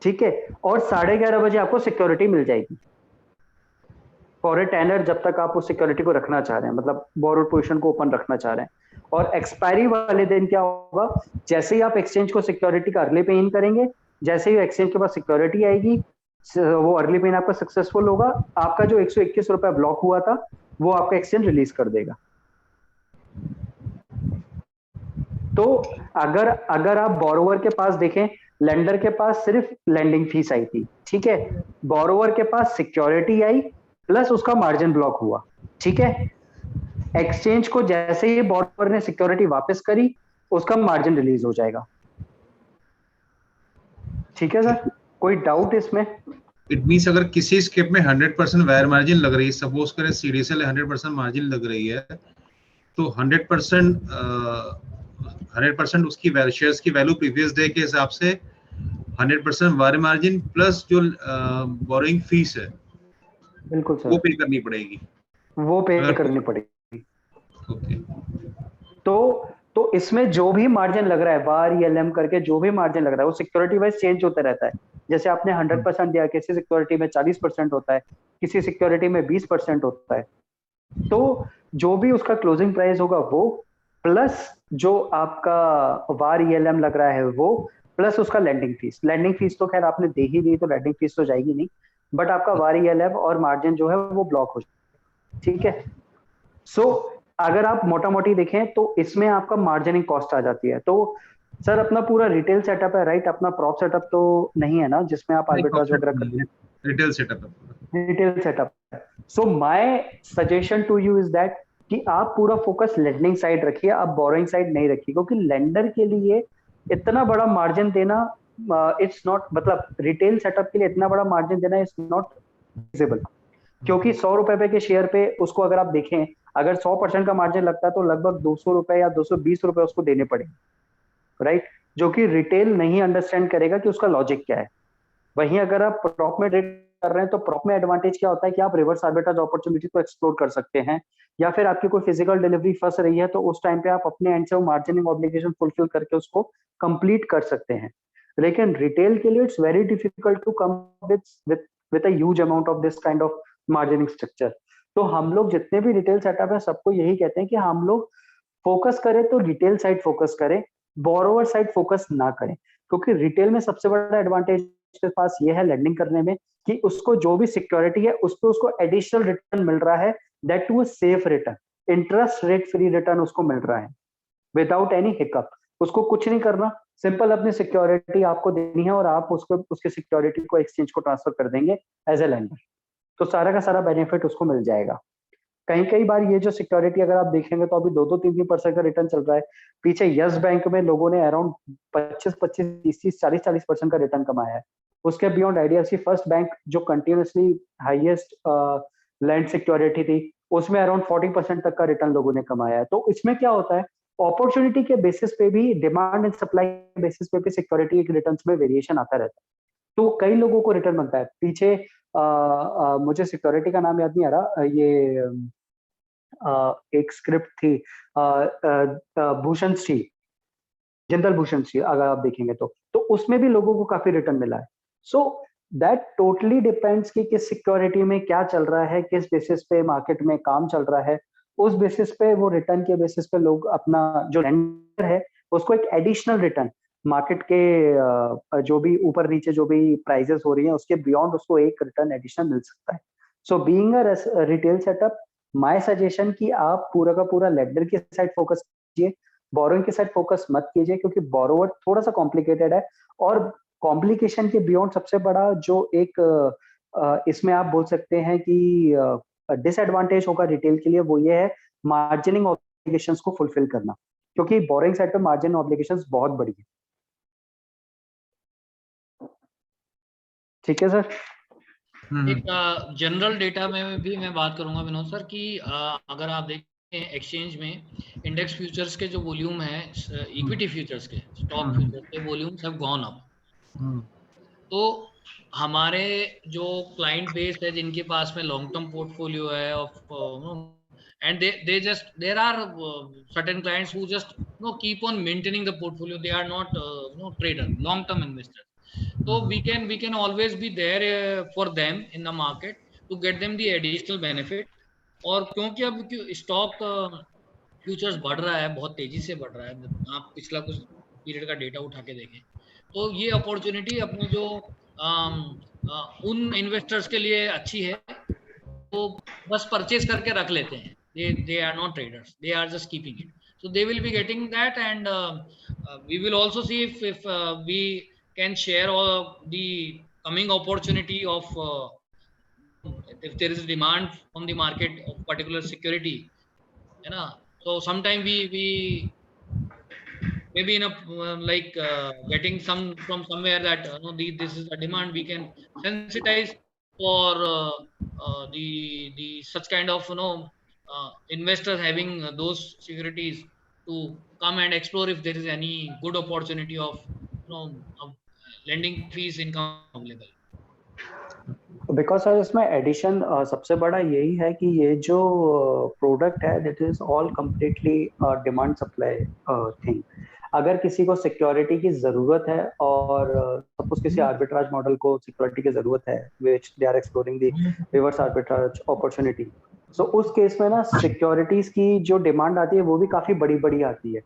ठीक है, और 11:30 बजे आपको सिक्योरिटी मिल जाएगी फॉर ए टेनर, जब तक आप उस सिक्योरिटी को रखना चाह रहे हैं, मतलब बोरोड पोजीशन को ओपन रखना चाह रहे हैं। और एक्सपायरी वाले दिन क्या होगा, जैसे ही आप एक्सचेंज को सिक्योरिटी का अर्ली पे इन करेंगे, जैसे ही एक्सचेंज के पास सिक्योरिटी आएगी, वो अर्ली पे इन आपका सक्सेसफुल होगा, आपका जो ₹121 ब्लॉक हुआ था वो आपका एक्सचेंज रिलीज कर देगा। तो अगर आप बोरोवर के पास देखें, लेंडर के पास सिर्फ लैंडिंग फीस आई थी। ठीक है, बोरोवर के पास सिक्योरिटी आई प्लस उसका मार्जिन ब्लॉक हुआ। ठीक है, एक्सचेंज को जैसे ही बोरोवर ने सिक्योरिटी वापस करी, उसका मार्जिन रिलीज हो जाएगा। ठीक है सर, कोई डाउट इसमें? इट मींस अगर किसी स्केप में 100% वायर मार्जिन लग रही है, सपोज करें CDSL 100% मार्जिन लग रही है, तो 100% उसकी शेयर्स की वैल्यू प्रीवियस डे के हिसाब से 100% वायर मार्जिन प्लस जो बोरोइंग फीस है, बिल्कुल सर, वो पे करनी पड़ेगी, वो पे अगर करनी पड़ेगी। ओके। तो इसमें जो भी मार्जिन लग रहा है, वार ELM करके जो भी मार्जिन लग रहा है, वो सिक्योरिटी वाइज चेंज होता रहता है। जैसे आपने 100% दिया, किसी सिक्योरिटी में 40% होता है, किसी सिक्योरिटी में 20% होता है। तो जो भी उसका क्लोजिंग प्राइस होगा वो, प्लस जो आपका वार ELM लग रहा है वो, प्लस उसका लैंडिंग फीस तो खैर आपने दे ही दी, तो लैंडिंग फीस तो जाएगी नहीं, बट आपका वार ELM और मार्जिन जो है वो ब्लॉक हो जाएगा। ठीक है, सो अगर आप मोटा मोटी देखें तो इसमें आपका मार्जिनिंग कॉस्ट आ जाती है। तो सर अपना पूरा रिटेल सेटअप है राइट? अपना प्रॉप सेटअप तो नहीं है ना जिसमें आप आर्बिट्राज वगैरह करते हैं? रिटेल सेटअप है। रिटेल सेटअप है। So my suggestion to you is that कि आप पूरा फोकस लेंडिंग साइड रखिए, आप बोरोइंग साइड नहीं रखिए, क्योंकि लेंडर के लिए इतना बड़ा मार्जिन देना, इट्स नॉट, मतलब रिटेल सेटअप के लिए इतना बड़ा मार्जिन देना इज नॉट फिजिबल। क्योंकि ₹100 के शेयर पे उसको अगर आप देखें, अगर 100% का मार्जिन लगता है तो लगभग ₹200 या ₹220 उसको देने पड़ेंगे, राइट? जो कि रिटेल नहीं अंडरस्टैंड करेगा कि उसका लॉजिक क्या है। वहीं अगर आप प्रॉप में ट्रेड कर रहे हैं तो प्रॉप में एडवांटेज क्या होता है कि आप रिवर्स आर्बिट्राज अपॉर्चुनिटी को एक्सप्लोर कर सकते हैं, या फिर आपकी कोई फिजिकल डिलीवरी फंस रही है तो उस टाइम पे आप अपने एंड से वो मार्जिनिंग ऑब्लिगेशन फुलफिल करके उसको कंप्लीट कर सकते हैं। लेकिन रिटेल के लिए it's very difficult to come with a huge amount of this kind of margining structure. तो हम लोग जितने भी रिटेल सेटअप है सबको यही कहते हैं कि हम लोग फोकस करें तो रिटेल साइड फोकस करें, बोरोवर साइड फोकस ना करें। क्योंकि रिटेल में सबसे बड़ा एडवांटेज के पास ये है लेंडिंग करने में कि उसको जो भी सिक्योरिटी है उस पर उसको एडिशनल रिटर्न मिल रहा है, that too safe return, interest rate free return उसको मिल रहा है विदाउट एनी हिकअप। उसको कुछ नहीं करना, सिंपल अपनी सिक्योरिटी आपको देनी है और आप उसको उसके सिक्योरिटी को एक्सचेंज को ट्रांसफर कर देंगे एज ए लेंडर, तो सारा का सारा बेनिफिट उसको मिल जाएगा। कई बार ये जो सिक्योरिटी अगर आप देखेंगे तो अभी 2-3% का रिटर्न चल रहा है। पीछे यस बैंक में लोगों ने अराउंड 25-25, 30-30, 40-40% का रिटर्न कमाया है। उसके बियॉन्ड IDFC फर्स्ट बैंक जो कंटिन्यूसली हाईएस्ट लैंड सिक्योरिटी थी, उसमें अराउंड 40% तक का रिटर्न लोगों ने कमाया है। तो इसमें क्या होता है, अपॉर्चुनिटी के बेसिस पे भी, डिमांड एंड सप्लाई बेसिस पे भी सिक्योरिटी के रिटर्न में वेरिएशन आता रहता है। तो कई लोगों को रिटर्न बनता है। पीछे मुझे सिक्योरिटी का नाम याद नहीं आ रहा, ये एक स्क्रिप्ट थी भूषण स्टील, जिंदल भूषण स्टील अगर आप देखेंगे तो उसमें भी लोगों को काफी रिटर्न मिला है. सो दैट टोटली डिपेंड्स कि किस सिक्योरिटी में क्या चल रहा है, किस बेसिस पे मार्केट में काम चल रहा है, उस बेसिस पे वो रिटर्न के बेसिस पे लोग अपना जो लेंडर है उसको एक एडिशनल रिटर्न मार्केट के जो भी ऊपर नीचे जो भी प्राइजेस हो रही हैं उसके बियॉन्ड उसको एक रिटर्न एडिशनल मिल सकता है. So being a retail setup, my suggestion कि आप पूरा का पूरा लेंडर की साइड फोकस कीजिए, बोरोइंग की साइड फोकस मत कीजिए, क्योंकि बोरोवर थोड़ा सा कॉम्प्लिकेटेड है. और कॉम्प्लिकेशन के बियॉन्ड सबसे बड़ा जो एक इसमें आप बोल सकते हैं कि डिसएडवांटेज होगा रिटेल के लिए, वो ये है मार्जिनिंग ऑब्लिगेशंस को फुलफिल करना, क्योंकि बोरोइंग साइड पे मार्जिन ऑब्लिगेशंस बहुत बड़ी है. ठीक है सर. एक जनरल डेटा में भी मैं बात करूंगा विनोद सर कि अगर आप देखें एक्सचेंज में इंडेक्स फ्यूचर्स के जो वॉल्यूम है, इक्विटी फ्यूचर्स के, स्टॉक फ्यूचर्स के वॉल्यूम्स हैव गॉन अप. तो हमारे जो क्लाइंट बेस है जिनके पास में लॉन्ग टर्म पोर्टफोलियो है of and they just there are certain clients who just keep on maintaining the portfolio. They are not trader, long term investors. So we can always be there for them in the market to get them the additional benefit. और क्योंकि अब stock futures बढ़ रहा है, बहुत तेजी से बढ़ रहा है, आप पिछला कुछ पीरियड का डेटा उठा के देखें तो ये अपॉर्चुनिटी अपने जो उन इन्वेस्टर्स के लिए अच्छी है तो बस परचेज करके रख लेते हैं. They are not traders, they are just keeping it. So they will be getting that, and we will also see if we can share all the coming opportunity of if there is demand from the market of particular security, you know. So sometime we maybe in a getting some from somewhere that this is a demand, we can sensitize for the such kind of investors having those securities to come and explore if there is any good opportunity of of lending fees income available. Because sir इसमें addition सबसे बड़ा यही है कि ये जो product है that is all completely demand supply thing. अगर किसी को सिक्योरिटी की जरूरत है और सपोज किसी आर्बिट्राज मॉडल को सिक्योरिटी की जरूरत है which they are exploring the reverse arbitrage opportunity, so उस केस में ना सिक्योरिटीज की जो डिमांड आती है वो भी काफी बड़ी बड़ी आती है.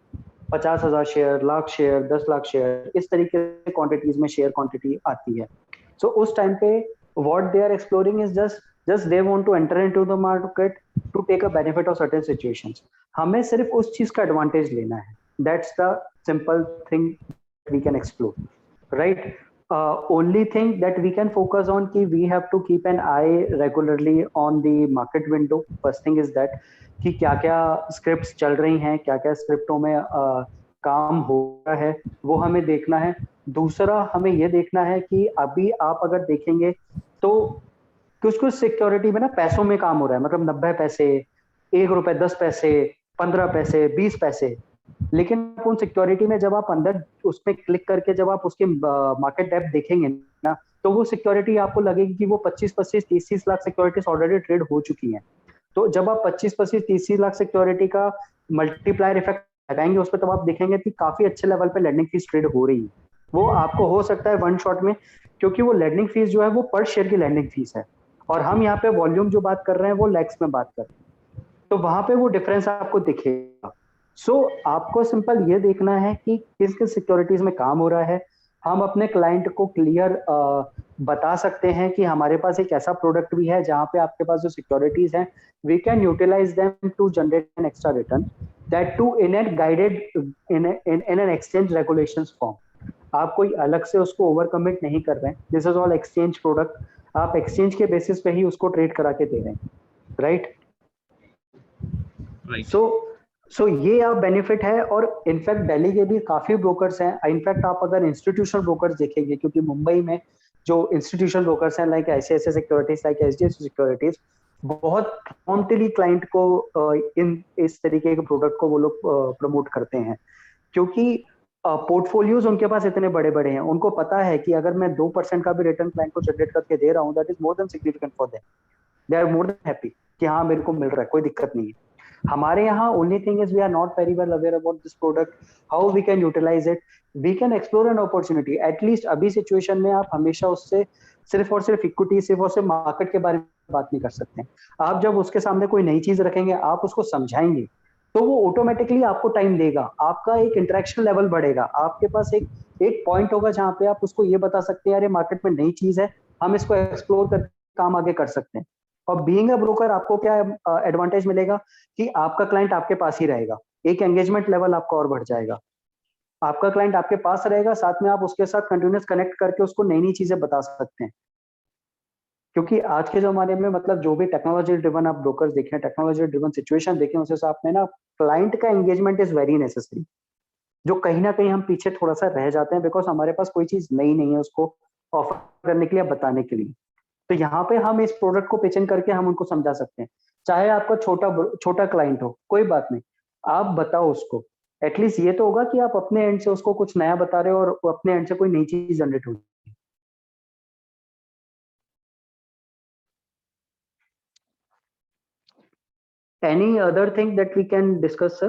50,000 share, lakh share, 10 lakh share, इस तरीके से क्वांटिटीज में शेयर क्वांटिटी आती है. सो उस टाइम पे what they are exploring is just they want to enter into the market to take a benefit of certain situations. हमें सिर्फ उस चीज का एडवांटेज लेना है. That's the simple thing we can explore, right? Only thing that we can focus on कि we have to keep an eye regularly on the market window. First thing is that कि क्या-क्या scripts चल रही हैं, क्या-क्या स्क्रिप्टों में काम हो रहा है, वो हमें देखना है. दूसरा हमें ये देखना है कि अभी आप अगर देखेंगे तो कुछ सिक्योरिटी में ना पैसों में काम हो रहा है, मतलब 90 पैसे, 1 रुपए 10 पैसे, 15 पैसे, 20 पैसे. लेकिन उन सिक्योरिटी में जब आप अंदर उस पर क्लिक करके जब आप उसके मार्केट डेप्थ देखेंगे ना तो वो सिक्योरिटी आपको लगेगी कि वो 25-25, 30 लाख सिक्योरिटीज ऑलरेडी ट्रेड हो चुकी हैं. तो जब आप 25-25, 30 लाख सिक्योरिटी का मल्टीप्लायर इफेक्ट लगाएंगे उस पर, तब आप देखेंगे कि काफी अच्छे लेवल पे लेंडिंग फीस ट्रेड हो रही है. वो आपको हो सकता है वन शॉट में, क्योंकि वो लेंडिंग फीस जो है वो पर शेयर की लेंडिंग फीस है और हम यहाँ पे वॉल्यूम जो बात कर रहे हैं वो लैक्स में बात कर रहे हैं, तो वहां पे वो डिफरेंस आपको दिखेगा. सो आपको सिंपल ये देखना है कि किस किस सिक्योरिटीज में काम हो रहा है. हम अपने क्लाइंट को क्लियर बता सकते हैं कि हमारे पास एक ऐसा प्रोडक्ट भी है जहाँ पे आपके पास जो सिक्योरिटीज हैं we can utilise them to generate an extra return, that too in an guided in an exchange regulations form. आप कोई अलग से उसको ओवर कमिट नहीं कर रहे हैं. This is all exchange product. आप एक्सचेंज के बेसिस पे ही उसको ट्रेड करा के दे रहे हैं, राइट? सो ये आप बेनिफिट है. और इनफैक्ट दिल्ली के भी काफी ब्रोकर्स हैं. इनफैक्ट आप अगर इंस्टीट्यूशनल ब्रोकर्स देखेंगे, क्योंकि मुंबई में जो इंस्टीट्यूशनल ब्रोकर्स हैं like ICICI securities, like HDFC securities, बहुत प्रॉम्प्टली क्लाइंट को इन इस तरीके के प्रोडक्ट को वो लोग प्रमोट करते हैं, क्योंकि पोर्टफोलियोज उनके पास इतने बड़े बड़े हैं. उनको पता है कि अगर मैं 2% का भी रिटर्न क्लाइंट को जनरेट करके दे रहा हूँ, that is more than significant for them. They are more than happy कि हाँ मेरे को मिल रहा है, कोई दिक्कत नहीं है. हमारे यहाँ only thing is we are not very well aware about this product, how we can utilise it, we can explore an opportunity. At least अभी सिचुएशन में आप हमेशा उससे सिर्फ और सिर्फ इक्विटी, सिर्फ और सिर्फ मार्केट के बारे में बात नहीं कर सकते। आप जब उसके सामने कोई नई चीज रखेंगे, आप उसको समझाएंगे, तो वो ऑटोमेटिकली आपको टाइम देगा, आपका एक इंटरेक्शन लेवल बढ़ेगा, आपके पास एक पॉइंट होगा जहां पे आप उसको ये बता सकते हैं, अरे मार्केट में नई चीज है, हम इसको एक्सप्लोर कर काम आगे कर सकते हैं। और बीइंग अ ब्रोकर आपको क्या एडवांटेज मिलेगा कि आपका क्लाइंट आपके पास ही रहेगा, एक एंगेजमेंट लेवल आपका और बढ़ जाएगा, आपका क्लाइंट आपके पास रहेगा, साथ में आप उसके साथ कंटिन्यूस कनेक्ट करके उसको नई नई चीजें बता सकते हैं। क्योंकि आज के जमाने में मतलब जो भी टेक्नोलॉजी ड्रिवन आप ब्रोकर्स देखें, टेक्नोलॉजी ड्रिवन सिचुएशन देखें, उस हिसाब में ना क्लाइंट का एंगेजमेंट इज वेरी नेसेसरी, जो कहीं ना कहीं हम पीछे थोड़ा सा रह जाते हैं, बिकॉज हमारे पास कोई चीज नई नहीं है उसको ऑफर करने के लिए, बताने के लिए। तो यहाँ पे हम इस प्रोडक्ट को पिचिंग करके हम उनको समझा सकते हैं, चाहे आपका छोटा क्लाइंट हो, कोई बात नहीं, आप बताओ उसको, एटलीस्ट ये तो होगा कि आप अपने एंड से उसको कुछ नया बता रहे हो और अपने एंड से कोई नई चीज जनरेट होगी। Any other thing that we can discuss, sir?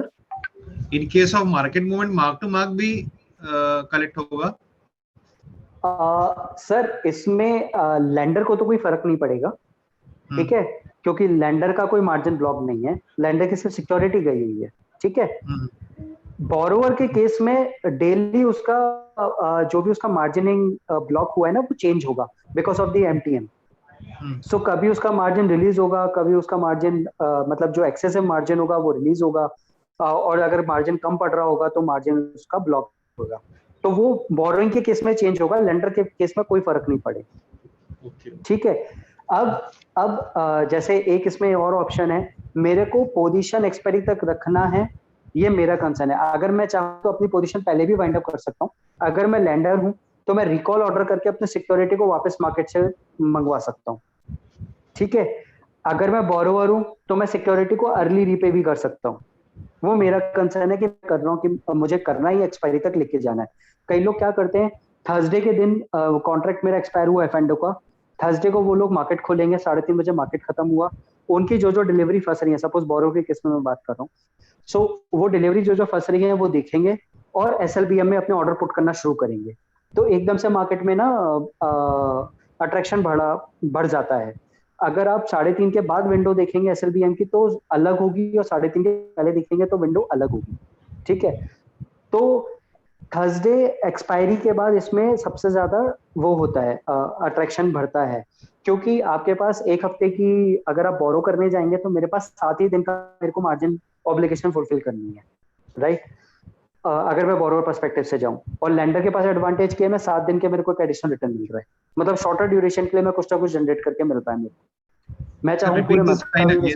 In case of market movement, mark to mark भी कलेक्ट होगा? सर इसमें लैंडर को तो कोई फर्क नहीं पड़ेगा, ठीक है, क्योंकि लैंडर का कोई मार्जिन ब्लॉक नहीं है, लैंडर की सिर्फ सिक्योरिटी गई हुई है, ठीक है। बोरोवर के केस में डेली उसका जो भी उसका मार्जिनिंग ब्लॉक हुआ है ना, वो चेंज होगा बिकॉज ऑफ द एमटीएम। सो कभी उसका मार्जिन रिलीज होगा, कभी उसका मार्जिन मतलब जो एक्सेसिव मार्जिन होगा वो रिलीज होगा, और अगर मार्जिन कम पड़ रहा होगा तो मार्जिन उसका ब्लॉक होगा। तो वो बोरोइंग के केस में चेंज होगा, लेंडर के केस में कोई फर्क नहीं पड़ेगा, ठीक है। अब जैसे एक इसमें और ऑप्शन है, मेरे को पोजीशन एक्सपायरी तक रखना है, ये मेरा कंसर्न है। अगर मैं चाहूँ तो अपनी पोजीशन पहले भी वाइंड अप कर सकता हूँ, अगर मैं लैंडर हूँ तो मैं रिकॉल ऑर्डर करके अपने सिक्योरिटी को वापस मार्केट से मंगवा सकता हूँ, ठीक है। अगर मैं बोरोवर हूँ तो मैं सिक्योरिटी को अर्ली रीपे भी कर सकता हूँ। वो मेरा कंसर्न है कि कर रहा हूँ कि मुझे करना ही एक्सपायरी तक लेके जाना है। कई लोग क्या करते हैं, थर्सडे के दिन कॉन्ट्रैक्ट मेरा एक्सपायर हुआ एफएंडो का, थर्सडे को वो लोग मार्केट खोलेंगे, 3:30 बजे मार्केट खत्म हुआ, उनकी जो डिलीवरी फंस रही है, सपोज बोरो के केस में मैं बात कर रहा हूँ, सो वो डिलीवरी जो फंस रही है वो देखेंगे और एसएलबीएम में अपने ऑर्डर पुट करना शुरू करेंगे, तो एकदम से मार्केट में ना अट्रैक्शन बढ़ जाता है। अगर आप 3:30 के बाद विंडो देखेंगे एसएलबीएम की तो अलग होगी, और 3:30 के पहले देखेंगे तो विंडो अलग होगी, ठीक है। तो थर्सडे एक्सपायरी के बाद इसमें सबसे ज्यादा वो होता है, अट्रैक्शन बढ़ता है, क्योंकि आपके पास एक हफ्ते की अगर आप बोरो करने जाएंगे तो मेरे पास 7 ही दिन का मेरे को मार्जिन ऑब्लिगेशन फुलफिल करनी है, राइट। अगर मैं बोरोवर पर्सपेक्टिव से जाऊं, और लैंडर के पास एडवांटेज क्या है, मैं 7 दिन के मेरे को एक एडिशनल रिटर्न मिल रहा है, मतलब शॉर्टर ड्यूरेशन के लिए मैं कुछ ना कुछ जनरेट करके मिलता है मेरे को। मैं चाहूँ पूरे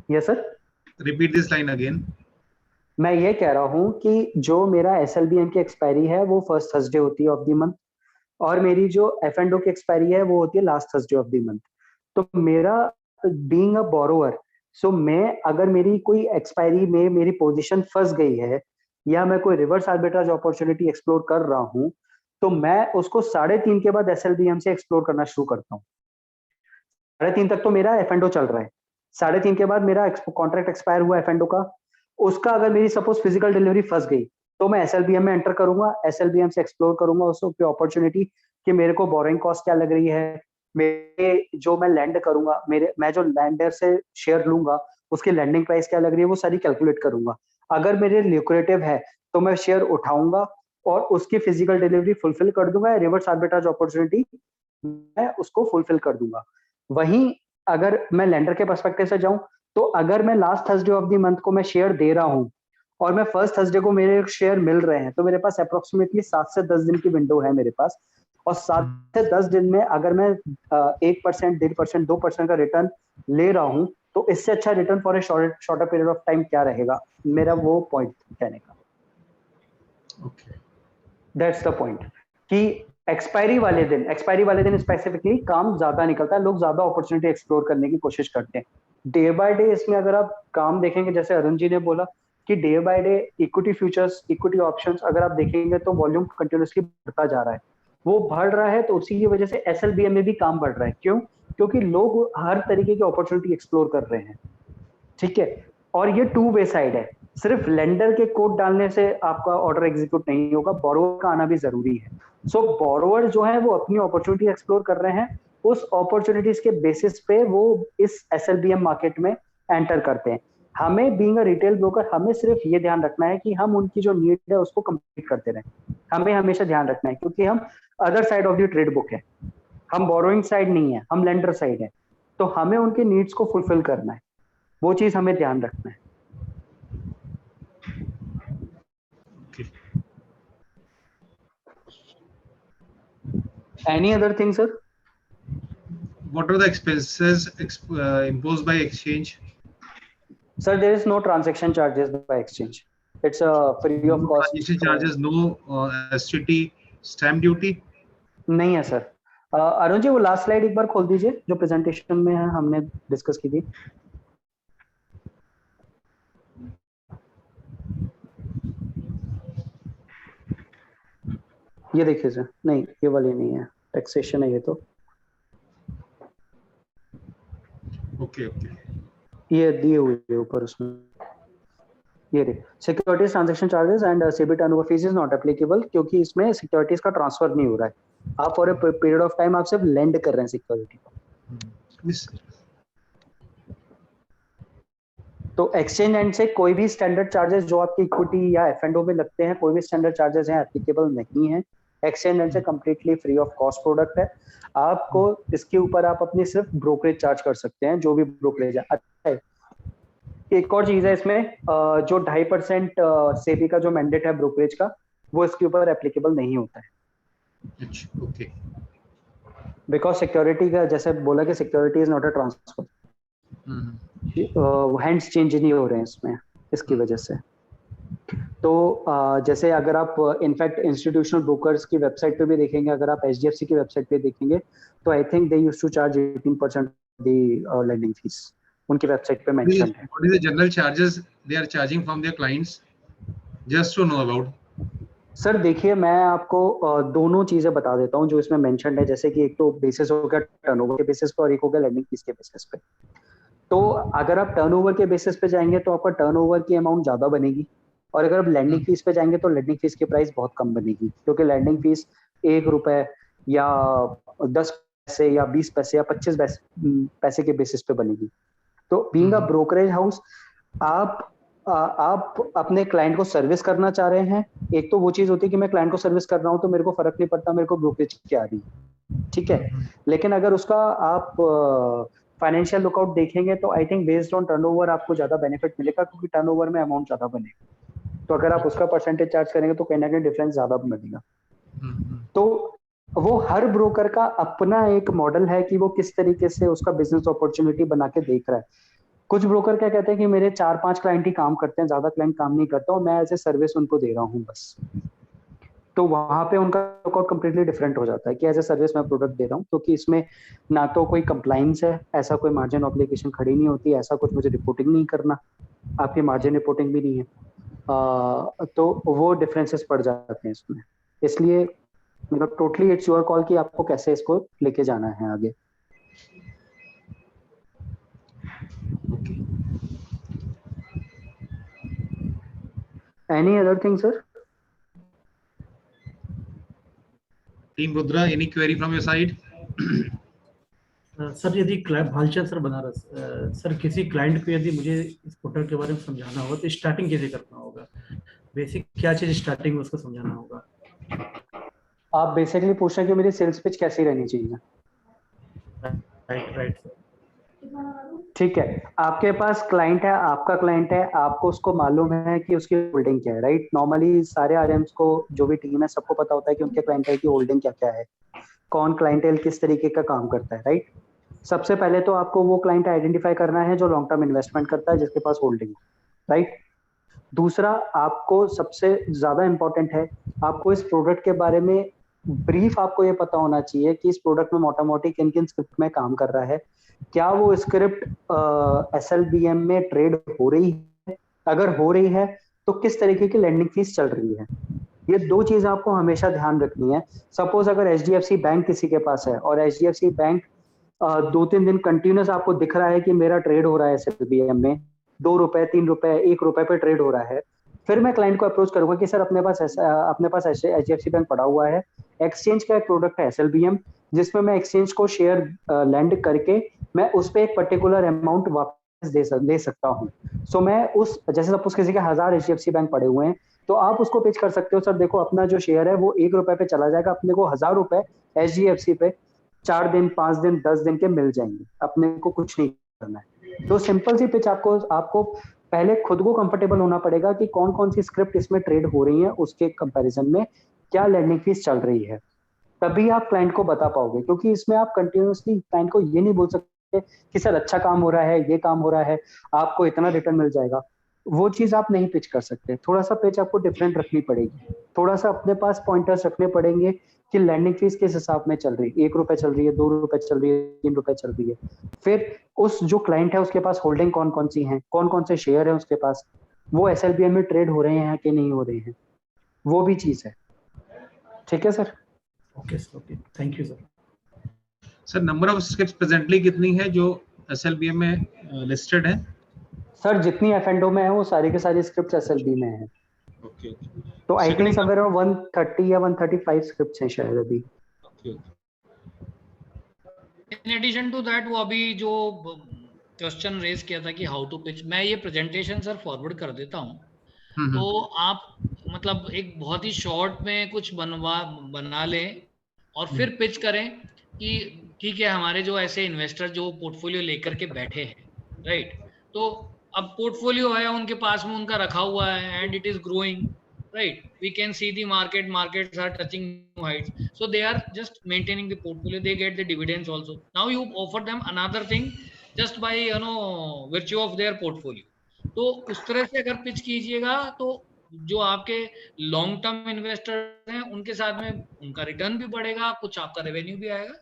yes sir, repeat this line again. मैं ये कह रहा हूँ कि जो मेरा एसएलबीएम की एक्सपायरी है वो फर्स्ट थर्सडे होती है ऑफ द मंथ, और मेरी जो एफएंडो की एक्सपायरी है वो होती है last Thursday of the month. तो मेरा बीइंग अ बोरोवर, सो मैं अगर मेरी कोई एक्सपायरी में मेरी पोजीशन फंस गई है, या मैं कोई रिवर्स आर्बिट्राज अपॉर्चुनिटी एक्सप्लोर कर रहा हूँ, तो मैं उसको 3:30 के बाद एसएलबीएम से एक्सप्लोर करना शुरू करता हूँ। 3:30 तक तो मेरा एफएंडो चल रहा है, 3:30 के बाद मेरा कॉन्ट्रैक्ट एक्सपायर हुआ एफएंडो का, उसका अगर मेरी सपोज फिजिकल डिलीवरी फंस गई तो मैं एसएलबीएम में एंटर करूंगा, एसएलबीएम से एक्सप्लोर करूंगा उस अपॉर्चुनिटी कि मेरे को बोरोइंग कॉस्ट क्या लग रही है, मेरे जो मैं लैंड करूंगा, मैं जो लैंडर से शेयर लूंगा उसकी लैंडिंग प्राइस क्या लग रही है, वो सारी कैलकुलेट करूंगा। अगर मेरे ल्यूक्रेटिव है तो मैं शेयर उठाऊंगा और उसकी फिजिकल डिलीवरी फुलफिल कर दूंगा, रिवर्स आर्बिट्राज अपॉर्चुनिटी मैं उसको फुलफिल कर दूंगा। वहीं अगर मैं लैंडर के पर्सपेक्टिव से जाऊं, तो अगर मैं last Thursday of the month को मैं शेयर दे रहा हूं और मैं फर्स्ट थर्सडे को मेरे शेयर मिल रहे हैं, तो मेरे पास अप्रोक्सीमेटली 7 से 10 दिन की विंडो है मेरे पास, और 7 से 10 दिन में अगर मैं 1%, 1.5%, 2% का रिटर्न ले रहा हूं, तो इससे अच्छा return for a shorter period of time क्या रहेगा, मेरा वो पॉइंट कहने का। दैट्स द पॉइंट कि एक्सपायरी वाले दिन स्पेसिफिकली काम ज्यादा निकलता है, लोग ज्यादा अपॉर्चुनिटी एक्सप्लोर करने की कोशिश करते हैं। डे बाय डे इसमें अगर आप काम देखेंगे, जैसे अरुण जी ने बोला कि day by day equity futures, equity options अगर आप देखेंगे तो वॉल्यूम कंटिन्यूअसली बढ़ता जा रहा है, वो बढ़ रहा है, तो उसी की वजह से एसएलबीएम में भी काम बढ़ रहा है। क्यों? क्योंकि लोग हर तरीके की अपॉर्चुनिटी एक्सप्लोर कर रहे हैं, ठीक है। और ये टू वे साइड है, सिर्फ लेंडर के कोड डालने से आपका ऑर्डर एग्जीक्यूट नहीं होगा, बोरोवर का आना भी जरूरी है। सो बोरोवर जो है वो अपनी अपॉर्चुनिटी एक्सप्लोर कर रहे हैं, उस अपॉर्चुनिटीज के बेसिस पे वो इस SLBM मार्केट में एंटर करते हैं। हमें बीइंग अ रिटेल ब्रोकर हमें सिर्फ ये ध्यान रखना है कि हम उनकी जो नीड है उसको कंप्लीट करते रहें, हमें हमेशा ध्यान रखना है, क्योंकि हम other side of the trade book है, हम बोरोइंग साइड नहीं है, हम लेंडर साइड है, तो हमें उनकी नीड्स को फुलफिल करना है, वो चीज हमें ध्यान रखना है। Any other thing, sir? What are the expenses imposed by exchange? Sir, there is no transaction charges by exchange. It's a free of No cost. transaction charges, no STT, stamp duty. नहीं है sir. Arun ji वो last slide एक बार खोल दीजिए जो presentation में है, हमने डिस्कस की थी। ये देखिए सर, नहीं ये वाली नहीं है, टैक्सेशन है ये तो। ओके ओके, ये दिए हुए है ऊपर उसमें, ये देखिए securities transaction charges and SEBI turnover fees is not applicable, क्योंकि इसमें सिक्योरिटीज का ट्रांसफर नहीं हो रहा है, आप for a period of time आप सिर्फ लेंड कर रहे हैं सिक्योरिटी को। तो एक्सचेंज एंड से कोई भी स्टैंडर्ड चार्जेस जो आपकी इक्विटी या F&O में लगते हैं, कोई भी स्टैंडर्ड चार्जेस हैं एप्लीकेबल नहीं है। एक्सचेंज एंड से completely free of cost product है। आपको इसके ऊपर आप अपनी सिर्फ ब्रोकरेज चार्ज कर सकते हैं, जो भी ब्रोकरेज है। अच्छा है, एक और चीज है इसमें, जो 2.5% सेबी का जो मैंडेट है ब्रोकरेज का, वो इसके ऊपर एप्लीकेबल नहीं होता है। अच्छा ओके, बिकॉज सिक्योरिटी का जैसे बोला कि security is not a transfer, hands change नहीं हो रहे हैं इसमें, इसकी वजह से। तो जैसे अगर आप इनफैक्ट इंस्टीट्यूशनल ब्रोकर्स की वेबसाइट पे भी देखेंगे, अगर आप HDFC की वेबसाइट पे देखेंगे, तो I think they used to charge 18% the lending fees, उनकी वेबसाइट पे मेंशन है। What is the general charges they are charging from their clients? Just to know about. Sir देखिए मैं आपको दोनों चीजें बता देता हूँ जो इसमें मेंशन है, जैसे कि एक तो बेसिस हो गया टर्नओवर के बेसिस पे और एक हो गया लेंडिंग फीस के बेसिस पे। तो अगर आप टर्नओवर के बेसिस पे जाएंगे तो आपका टर्नओवर की अमाउंट ज्यादा बनेगी, और अगर आप लैंडिंग फीस पे जाएंगे तो लैंडिंग फीस की प्राइस बहुत कम बनेगी, क्योंकि लैंडिंग फीस 1 रुपए या 10 पैसे या 20 पैसे या 25 पैसे के बेसिस पे बनेगी। तो बीइंग अ ब्रोकरेज हाउस आप अपने क्लाइंट को सर्विस करना चाह रहे हैं, एक तो वो चीज होती है कि मैं क्लाइंट को सर्विस कर रहा हूँ तो मेरे को फर्क नहीं पड़ता मेरे को ब्रोकरेज क्या आ रही है, ठीक है। लेकिन अगर उसका आप फाइनेंशियल लुकआउट देखेंगे तो I think based on turnover आपको ज्यादा बेनिफिट मिलेगा, क्योंकि टर्नओवर में अमाउंट ज्यादा बनेगा। तो अगर आप उसका परसेंटेज चार्ज करेंगे तो कहीं ना कहीं डिफरेंस ज्यादा बनेगा। तो वो हर ब्रोकर का अपना एक मॉडल है कि वो किस तरीके से उसका बिजनेस अपॉर्चुनिटी बना के देख रहा है। कुछ ब्रोकर क्या कहते हैं कि मेरे 4-5 क्लाइंट ही काम करते हैं, ज्यादा क्लाइंट काम नहीं करता और मैं एज ए सर्विस उनको दे रहा हूँ बस। तो वहां पे उनका लुकआउट कंप्लीटली डिफरेंट हो जाता है कि एज ए सर्विस मैं प्रोडक्ट दे रहा हूँ, क्योंकि इसमें ना तो कोई कंप्लाइंस है, ऐसा कोई मार्जिन ऑब्लिगेशन खड़ी नहीं होती, ऐसा कुछ मुझे रिपोर्टिंग नहीं करना, आपकी मार्जिन रिपोर्टिंग भी नहीं है। तो वो डिफरेंसेस पड़ जाते हैं इसमें। इसलिए मतलब टोटली इट्स योर कॉल कि आपको कैसे इसको लेके जाना है आगे। Any other thing, sir? Team Rudra, any query from your side? Sir यदि भालचंद सर बनारस, सर किसी क्लाइंट को यदि मुझे इस प्रोडक्ट के बारे में समझाना होगा तो स्टार्टिंग कैसे करना होगा, बेसिक क्या चीज स्टार्टिंग में उसको समझाना होगा? आप बेसिकली पूछ रहे हैं कि मेरी सेल्स पिच कैसी रहनी चाहिए? राइट सर, ठीक है, आपके पास क्लाइंट है, आपका क्लाइंट है, आपको उसको मालूम है कि उसकी होल्डिंग क्या है, राइट। नॉर्मली सारे आरएम्स को जो भी टीम है सबको पता होता है कि उनके क्लाइंट की होल्डिंग क्या क्या है, कौन क्लाइंटेल किस तरीके का काम करता है, राइट। सबसे पहले तो आपको वो क्लाइंट आइडेंटिफाई करना है जो लॉन्ग टर्म इन्वेस्टमेंट करता है, जिसके पास होल्डिंग है, राइट। दूसरा, आपको सबसे ज्यादा इंपॉर्टेंट है, आपको इस प्रोडक्ट के बारे में ब्रीफ आपको ये पता होना चाहिए कि इस प्रोडक्ट में मोटा मोटी किन किन स्क्रिप्ट में काम कर रहा है, क्या वो स्क्रिप्ट SLBM में ट्रेड हो रही है, अगर हो रही है तो किस तरीके की लैंडिंग फीस चल रही है। ये दो चीज आपको हमेशा ध्यान रखनी है। सपोज अगर HDFC बैंक किसी के पास है और HDFC बैंक 2-3 दिन कंटिन्यूस आपको दिख रहा है कि मेरा ट्रेड हो रहा है SLBM में, ₹2, ₹3, ₹1 पे ट्रेड हो रहा है, फिर मैं क्लाइंट को अप्रोच करूंगा कि सर अपने पास ऐसे HDFC बैंक पड़ा हुआ है, एक्सचेंज का एक प्रोडक्ट है SLBM, जिसमें मैं एक्सचेंज को शेयर लैंड करके मैं उस पे एक पर्टिकुलर अमाउंट वापस ले सकता हूँ। सो मैं उस, जैसे सपोज किसी के 1000 HDFC बैंक पड़े हुए हैं, तो आप उसको पिच कर सकते हो, सर देखो अपना जो शेयर है वो ₹1 पे चला जाएगा, अपने को ₹1000 HDFC पे 4 दिन, 5 दिन, 10 दिन के मिल जाएंगे, अपने को कुछ नहीं करना है। तो सिंपल सी पिच आपको पहले खुद को कंफर्टेबल होना पड़ेगा कि कौन कौन सी स्क्रिप्ट इसमें ट्रेड हो रही है, उसके कंपैरिजन में क्या लैंडिंग फीस चल रही है, तभी आप क्लाइंट को बता पाओगे। क्योंकि इसमें आप कंटिन्यूअसली क्लाइंट को ये नहीं बोल सकते कि सर अच्छा काम हो रहा है, ये काम हो रहा है, आपको इतना रिटर्न मिल जाएगा, वो चीज आप नहीं पिच कर सकते। थोड़ा सा पिच आपको डिफरेंट रखनी पड़ेगी, थोड़ा सा अपने पास पॉइंटर्स रखने पड़ेंगे कि लैंडिंग फीस किस हिसाब में चल रही है, ₹1 चल रही है, ₹2 चल रही है, ₹3 चल रही है। फिर उस जो क्लाइंट है उसके पास होल्डिंग कौन कौन सी है, कौन कौन से शेयर है उसके पास, वो SLBM में ट्रेड हो रहे हैं कि नहीं हो रहे हैं, वो भी चीज है। ठीक है sir? Okay sir, okay, thank you sir. Sir number of scripts presently कितनी है जो SLBM में लिस्टेड है? सर जितनी F&O में है वो सारी की सारी स्क्रिप्ट SLB में है। ओके तो आई थिंक Second- समवेयर 130 या 135 स्क्रिप्ट्स हैं शायद अभी। Okay in addition to that, वो अभी जो क्वेश्चन रेज किया था कि हाउ टू पिच, मैं ये प्रेजेंटेशन सर फॉरवर्ड कर देता हूँ, तो आप मतलब एक बहुत ही शॉर्ट में कुछ बना लें और फिर पिच करें कि ठीक है, हमारे जो ऐसे इन्वेस्टर जो पोर्टफोलियो लेकर के बैठे हैं, राइट, तो अब पोर्टफोलियो है उनके पास में, उनका रखा हुआ है and it is growing, right, we can see the markets are touching new heights, so they are just maintaining the portfolio, they get the dividends also. Now you offer them another thing just by virtue of their portfolio. तो उस तरह से अगर pitch कीजिएगा तो जो आपके long term investor हैं उनके साथ में उनका रिटर्न भी बढ़ेगा, कुछ आपका रेवेन्यू भी आएगा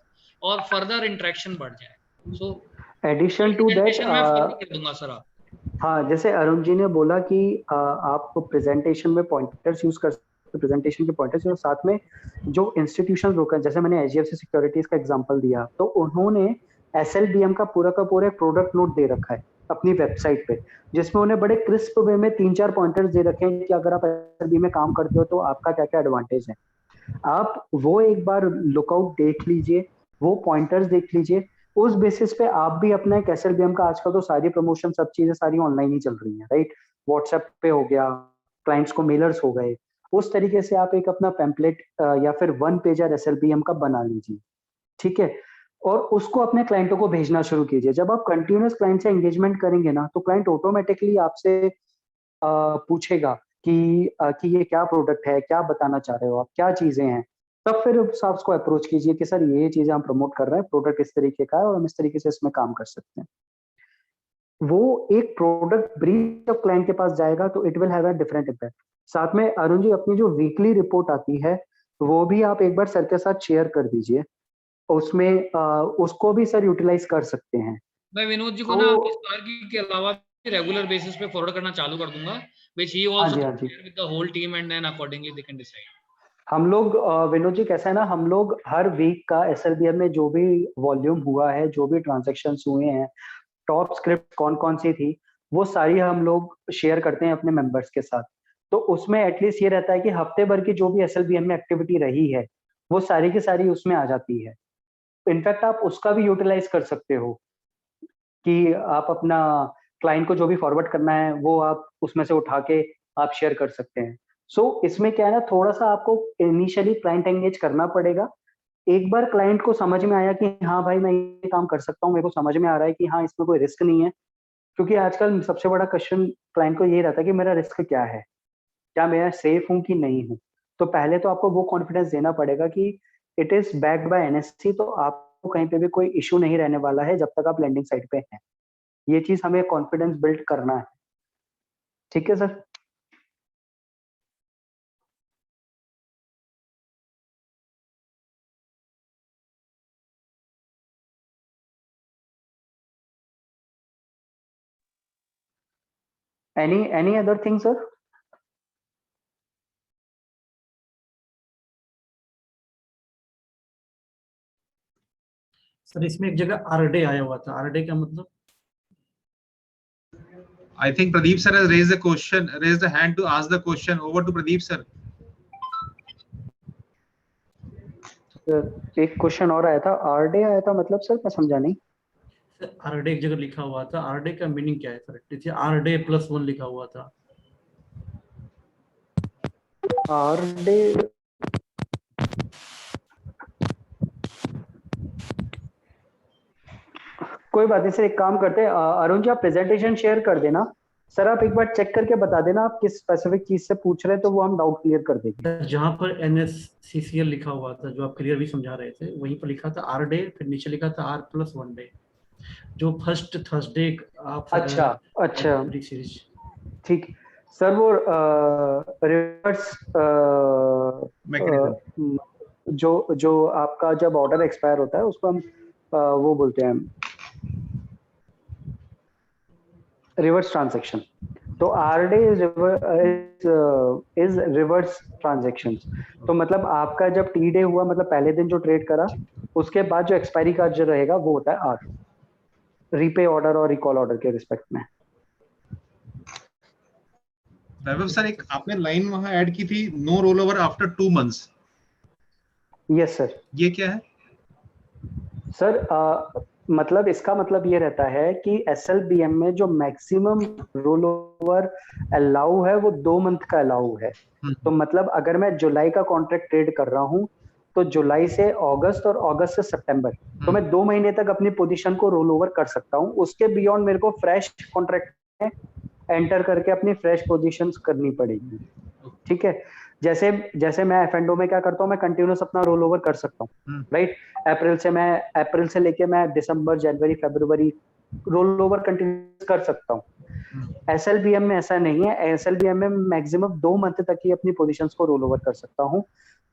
और फर्दर इंटरेक्शन बढ़ जाएगा। So addition to that, presentation मैं फॉरवर्ड कर दूंगा सर। आप हाँ जैसे अरुण जी ने बोला कि आप प्रेजेंटेशन में पॉइंटर्स यूज कर सकते, प्रेजेंटेशन के पॉइंटर्स, और साथ में जो इंस्टीट्यूशन ब्रोकर, जैसे मैंने HDFC सिक्योरिटीज का एग्जांपल दिया, तो उन्होंने SLBM का पूरा एक प्रोडक्ट नोट दे रखा है अपनी वेबसाइट पे, जिसमें उन्हें बड़े क्रिस्प वे में 3-4 पॉइंटर्स दे रखे हैं कि अगर आप SLBM में काम करते हो तो आपका क्या क्या एडवांटेज है। आप वो एक बार लुकआउट देख लीजिए, वो पॉइंटर्स देख लीजिए, उस बेसिस पे आप भी अपना एक SLBM का, आजकल तो सारी प्रमोशन सब चीजें सारी ऑनलाइन ही चल रही हैं, राइट, व्हाट्सएप पे हो गया, क्लाइंट्स को मेलर्स हो गए, उस तरीके से आप एक अपना पैम्पलेट या फिर 1 पेजर SLBM का बना लीजिए, ठीक है, और उसको अपने क्लाइंटों को भेजना शुरू कीजिए। जब आप कंटिन्यूअस क्लाइंट से एंगेजमेंट करेंगे ना, तो क्लाइंट ऑटोमेटिकली आपसे पूछेगा कि ये क्या प्रोडक्ट है, क्या बताना चाह रहे हो आप, क्या चीजें हैं, तब फिर आप उसको अप्रोच कीजिए कि सर ये चीजें हम प्रमोट कर रहे हैं, प्रोडक्ट इस तरीके का है और हम इस तरीके से इसमें काम कर सकते हैं। वो एक प्रोडक्ट ब्रीफ ऑफ क्लाइंट के पास जाएगा तो it will have a different impact. साथ में अरुण जी अपनी जो वीकली रिपोर्ट आती है वो भी आप एक बार सर के साथ शेयर कर दीजिए, उसमें उसको भी सर यूटिलाइज कर सकते हैं। मैं विनोद जी को तो ना इस तार्किक के अलावा रेगुलर बेसिस पे फॉरवर्ड करना चालू कर दूंगा, which he हाँ also जी, हाँ can ji, share with the whole team and then accordingly they can decide. हम लोग विनोद जी कैसा है ना, हम लोग हर वीक का SLBM में जो भी वॉल्यूम हुआ है, जो भी ट्रांजेक्शन्स हुए हैं, टॉप स्क्रिप्ट कौन कौन सी थी, वो सारी हम लोग शेयर करते हैं अपने मेंबर्स के साथ। तो उसमें एटलीस्ट ये रहता है कि हफ्ते भर की जो भी SLBM में एक्टिविटी रही है वो सारी की सारी उसमें आ जाती है। इनफैक्ट आप उसका भी यूटिलाइज कर सकते हो कि आप अपना क्लाइंट को जो भी फॉरवर्ड करना है वो आप उसमें से उठा के आप शेयर कर सकते हैं। सो इसमें क्या है ना, थोड़ा सा आपको इनिशियली क्लाइंट एंगेज करना पड़ेगा। एक बार क्लाइंट को समझ में आया कि हाँ भाई मैं ये काम कर सकता हूँ, मेरे को समझ में आ रहा है कि हाँ इसमें कोई रिस्क नहीं है, क्योंकि आजकल सबसे बड़ा क्वेश्चन क्लाइंट को ये रहता है कि मेरा रिस्क क्या है, क्या मैं सेफ हूँ कि नहीं हूँ। तो पहले तो आपको वो कॉन्फिडेंस देना पड़ेगा कि it is backed by NSE, तो आपको कहीं पे भी कोई इशू नहीं रहने वाला है जब तक आप लैंडिंग साइड पे हैं। ये चीज हमें कॉन्फिडेंस बिल्ड करना है। ठीक है sir? Any other thing sir? Sir इसमें एक जगह RD आया हुआ था, RD का मतलब? I think Pradeep sir has raised a hand to ask the question. Over to Pradeep sir. एक क्वेश्चन और आया था, आर डे आया था, मतलब सर मैं समझा नहीं। सर आर डे एक जगह लिखा हुआ था, आर डे का मीनिंग क्या है सर? जैसे आर डे +1 लिखा हुआ था। आर डे कोई बात नहीं सर, एक काम करते हैं, अरुण जी आप प्रेजेंटेशन शेयर कर देना सर, आप एक बार चेक करके बता देना आप किस स्पेसिफिक चीज से पूछ रहे हैं, तो वो हम डाउट क्लियर कर देंगे। सर जहाँ पर NSCCL लिखा हुआ था, जो आप क्लियर भी समझा रहे थे, वहीं पर लिखा था आर डे, फिर नीचे लिखा था R+1 डे, जो फर्स्ट थर्सडे आप अच्छा सीरीज। ठीक सर, वो रिवर्स Mechanism. जो आपका जब ऑर्डर एक्सपायर होता है उसको हम वो बोलते हैं रिवर्स ट्रांजैक्शन। तो our day is reverse transactions. तो मतलब आपका जब टी डे हुआ, मतलब पहले दिन जो ट्रेड करा, उसके बाद जो एक्सपायरी का जो रहेगा वो होता है आर, रीपे ऑर्डर और रिकॉल ऑर्डर के रिस्पेक्ट में। वैभव सर, एक आपने लाइन वहां ऐड की थी, no roll over after 2 months। Yes sir. ये क्या है सर मतलब इसका मतलब ये रहता है कि SLBM में जो मैक्सिमम रोल ओवर अलाउ है वो 2 मंथ का अलाउ है। तो मतलब अगर मैं जुलाई का कॉन्ट्रैक्ट ट्रेड कर रहा हूँ तो जुलाई से अगस्त और अगस्त से सितंबर, तो मैं 2 महीने तक अपनी पोजीशन को रोल ओवर कर सकता हूँ। उसके बियॉन्ड मेरे को फ्रेश कॉन्ट्रैक्ट में एंटर करके अपनी फ्रेश पोजीशंस करनी पड़ेगी। ठीक है, जैसे मैं F&O में क्या करता हूँ, मैं कंटिन्यूस अपना रोल ओवर कर सकता हूँ, राइट। अप्रैल से लेके मैं दिसंबर, जनवरी, फरवरी रोल ओवर कंटिन्यूस कर सकता हूँ। SLBM में ऐसा नहीं है। SLBM में मैक्सिमम 2 मंथ तक ही अपनी पोजीशंस को रोल ओवर कर सकता हूँ।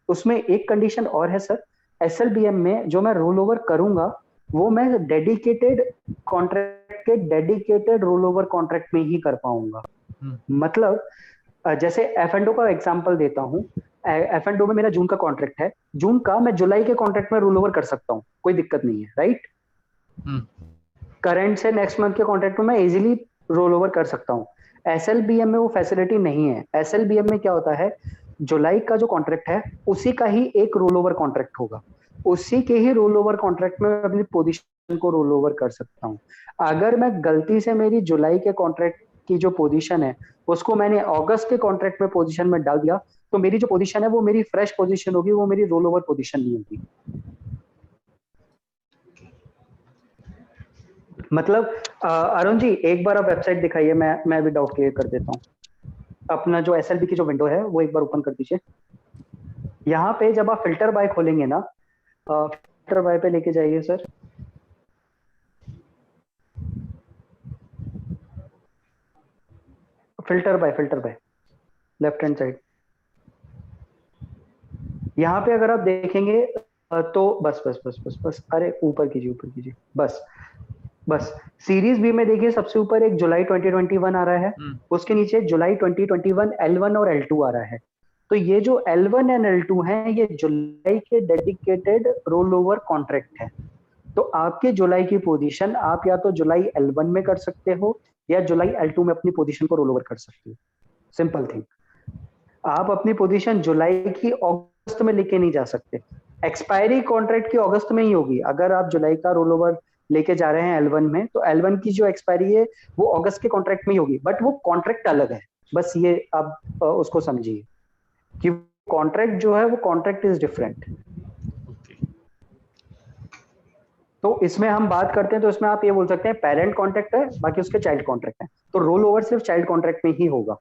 उसमें एक कंडीशन और है सर, SLBM में जो मैं रोल ओवर करूंगा वो मैं डेडिकेटेड कॉन्ट्रैक्ट के डेडिकेटेड रोल ओवर कॉन्ट्रैक्ट में ही कर पाऊंगा। मतलब जैसे F&O का एग्जांपल देता हूँ, F&O में मेरा जून का कॉन्ट्रैक्ट है, जून का मैं जुलाई के कॉन्ट्रैक्ट में रोल ओवर कर सकता हूँ, कोई दिक्कत नहीं है, राइट। करंट से नेक्स्ट मंथ के कॉन्ट्रैक्ट में मैं इजीली रोल ओवर कर सकता हूँ। SLBM में वो फैसिलिटी नहीं है। SLBM में क्या होता है, जुलाई का जो कॉन्ट्रैक्ट है उसी का ही एक रोल ओवर कॉन्ट्रैक्ट होगा, उसी के ही रोल ओवर कॉन्ट्रैक्ट में अपनी पोजीशन को रोल ओवर कर सकता हूँ। अगर मैं गलती से मेरी जुलाई के कॉन्ट्रैक्ट की जो पोजीशन है उसको मैंने अगस्त के कॉन्ट्रैक्ट में पोजीशन में डाल दिया, तो मेरी जो पोजीशन है वो मेरी फ्रेश पोजीशन होगी, वो मेरी रोल ओवर पोजीशन नहीं होगी। मतलब अरुण जी एक बार आप वेबसाइट दिखाइए, मैं भी डाउट क्लियर कर देता हूँ। अपना जो SLB की जो विंडो है वो एक बार ओपन कर दीजिए। यहाँ पे जब आप फिल्टर बाय खोलेंगे ना, फिल्टर बाय पे लेके जाइए sir. Filter by left hand side. यहाँ पे अगर आप देखेंगे तो बस अरे ऊपर कीजिए बस सीरीज बी में देखिए, सबसे ऊपर एक जुलाई 2021 आ रहा है, उसके नीचे जुलाई 2021 L1 और L2 आ रहा है। तो ये जो L1 एंड L2 हैं ये जुलाई के डेडिकेटेड रोल ओवर कॉन्ट्रैक्ट है। तो आपके जुलाई की पोजीशन आप या तो जुलाई L1 में कर सकते हो या जुलाई L2 में अपनी पोजीशन को रोल ओवर कर सकते हो। Simple thing. आप अपनी पोजीशन जुलाई की अगस्त में लेके नहीं जा सकते, एक्सपायरी कॉन्ट्रैक्ट की अगस्त में ही होगी। अगर आप जुलाई का रोल ओवर लेके जा रहे हैं L1 में, तो L1 की जो एक्सपायरी है वो अगस्त के कॉन्ट्रैक्ट में ही होगी, बट वो कॉन्ट्रैक्ट अलग है। बस ये आप उसको समझिए कि कॉन्ट्रैक्ट जो है वो कॉन्ट्रैक्ट इज डिफरेंट। तो इसमें हम बात करते हैं तो इसमें आप ये बोल सकते हैं पेरेंट कॉन्ट्रैक्ट है, बाकी उसके चाइल्ड कॉन्ट्रैक्ट है, तो रोल ओवर सिर्फ चाइल्ड कॉन्ट्रैक्ट में ही होगा।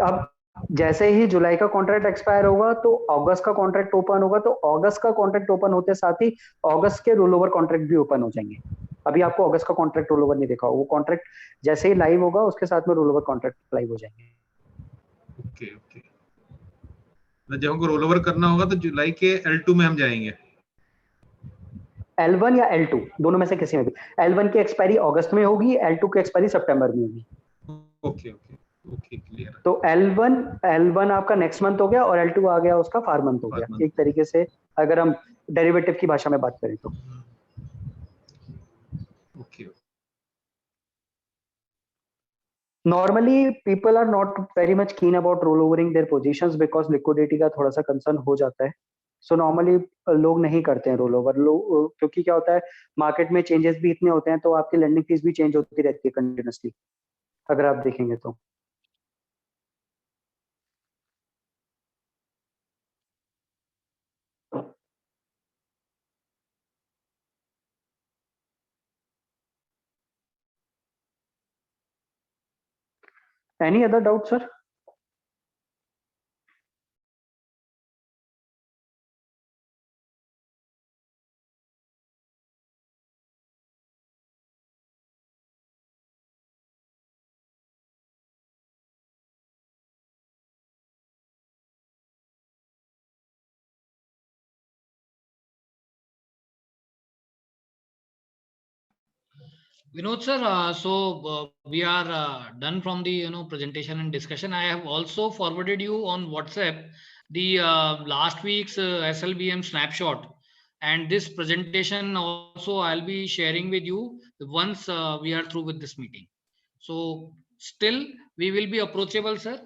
अब जैसे ही जुलाई का कॉन्ट्रैक्ट एक्सपायर होगा तो अगस्त का कॉन्ट्रैक्ट ओपन होगा, तो अगस्त का कॉन्ट्रैक्ट ओपन होते साथ ही अगस्त के रोल ओवर कॉन्ट्रैक्ट भी ओपन हो जाएंगे। अभी आपको अगस्त का कॉन्ट्रैक्ट रोल ओवर नहीं देखा, वो कॉन्ट्रैक्ट जैसे ही लाइव होगा उसके साथ में रोल ओवर कॉन्ट्रैक्ट लाइव हो जाएंगे। ओके जब हमको रोल ओवर करना होगा तो जुलाई के L2 में हम जाएंगे, L1 या L2 दोनों में से किसी में भी। L1 की एक्सपायरी अगस्त में होगी, L2 की एक्सपायरी सितंबर में होगी। Okay clear. तो L1 आपका नेक्स्ट मंथ हो गया और L2 आ गया उसका फार मंथ हो गया, एक तरीके से अगर हम डेरिवेटिव की भाषा में बात करें तो। Okay normally people are not very much keen about roll overing their positions because liquidity का थोड़ा सा कंसर्न हो जाता है. सो नॉर्मली लोग नहीं करते हैं रोल ओवर. लोग क्योंकि क्या होता है मार्केट में चेंजेस भी इतने होते हैं तो आपकी लैंडिंग फीस भी चेंज होती रहती है कंटिन्यूसली अगर आप देखेंगे तो. Any other doubt sir? Vinod sir, we are done from the presentation and discussion. I have also forwarded you on WhatsApp the last week's SLBM snapshot, and this presentation also I'll be sharing with you once we are through with this meeting. So still we will be approachable, sir.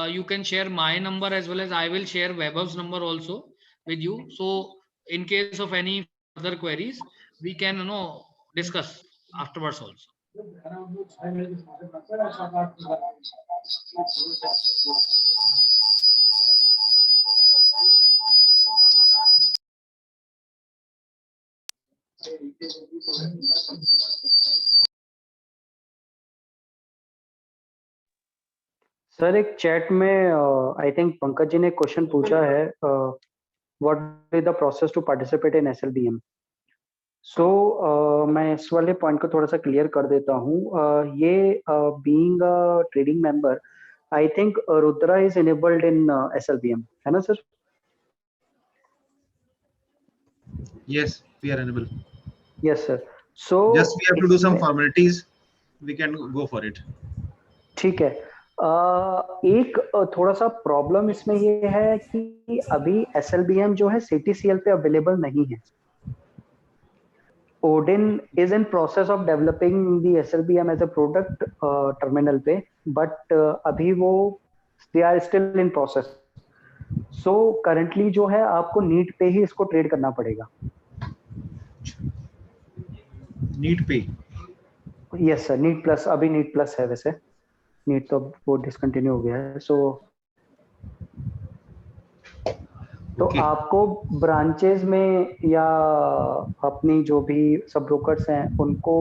You can share my number as well as I will share Vaibhav's number also with you. So in case of any further queries, we can discuss afterwards also. Sir एक chat में I think Pankaj ji ने question पूछा है what is the process to participate in SLBM. So मैं इस वाले point को थोड़ा सा क्लियर कर देता हूँ. ये being a trading member I think Rudra is enabled in SLBM, है ना sir? Yes, we are enabled. Yes sir. So Just we have to do some formalities. We can go for it. ठीक है. एक थोड़ा सा प्रॉब्लम इसमें ये है कि अभी एसएलबीएम जो है सीटीसीएल पे अवेलेबल नहीं है. Odin is in process of developing the SLBM as a product terminal पे, but अभी वो they are still in process. So currently जो है आपको नीट पे ही इसको ट्रेड करना पड़ेगा. Neat pay? Yes sir, neat plus. अभी नीट प्लस है वैसे, नीट तो वो डिसकंटिन्यू हो गया है. तो Okay. आपको ब्रांचेस में या अपनी जो भी सब ब्रोकर्स हैं उनको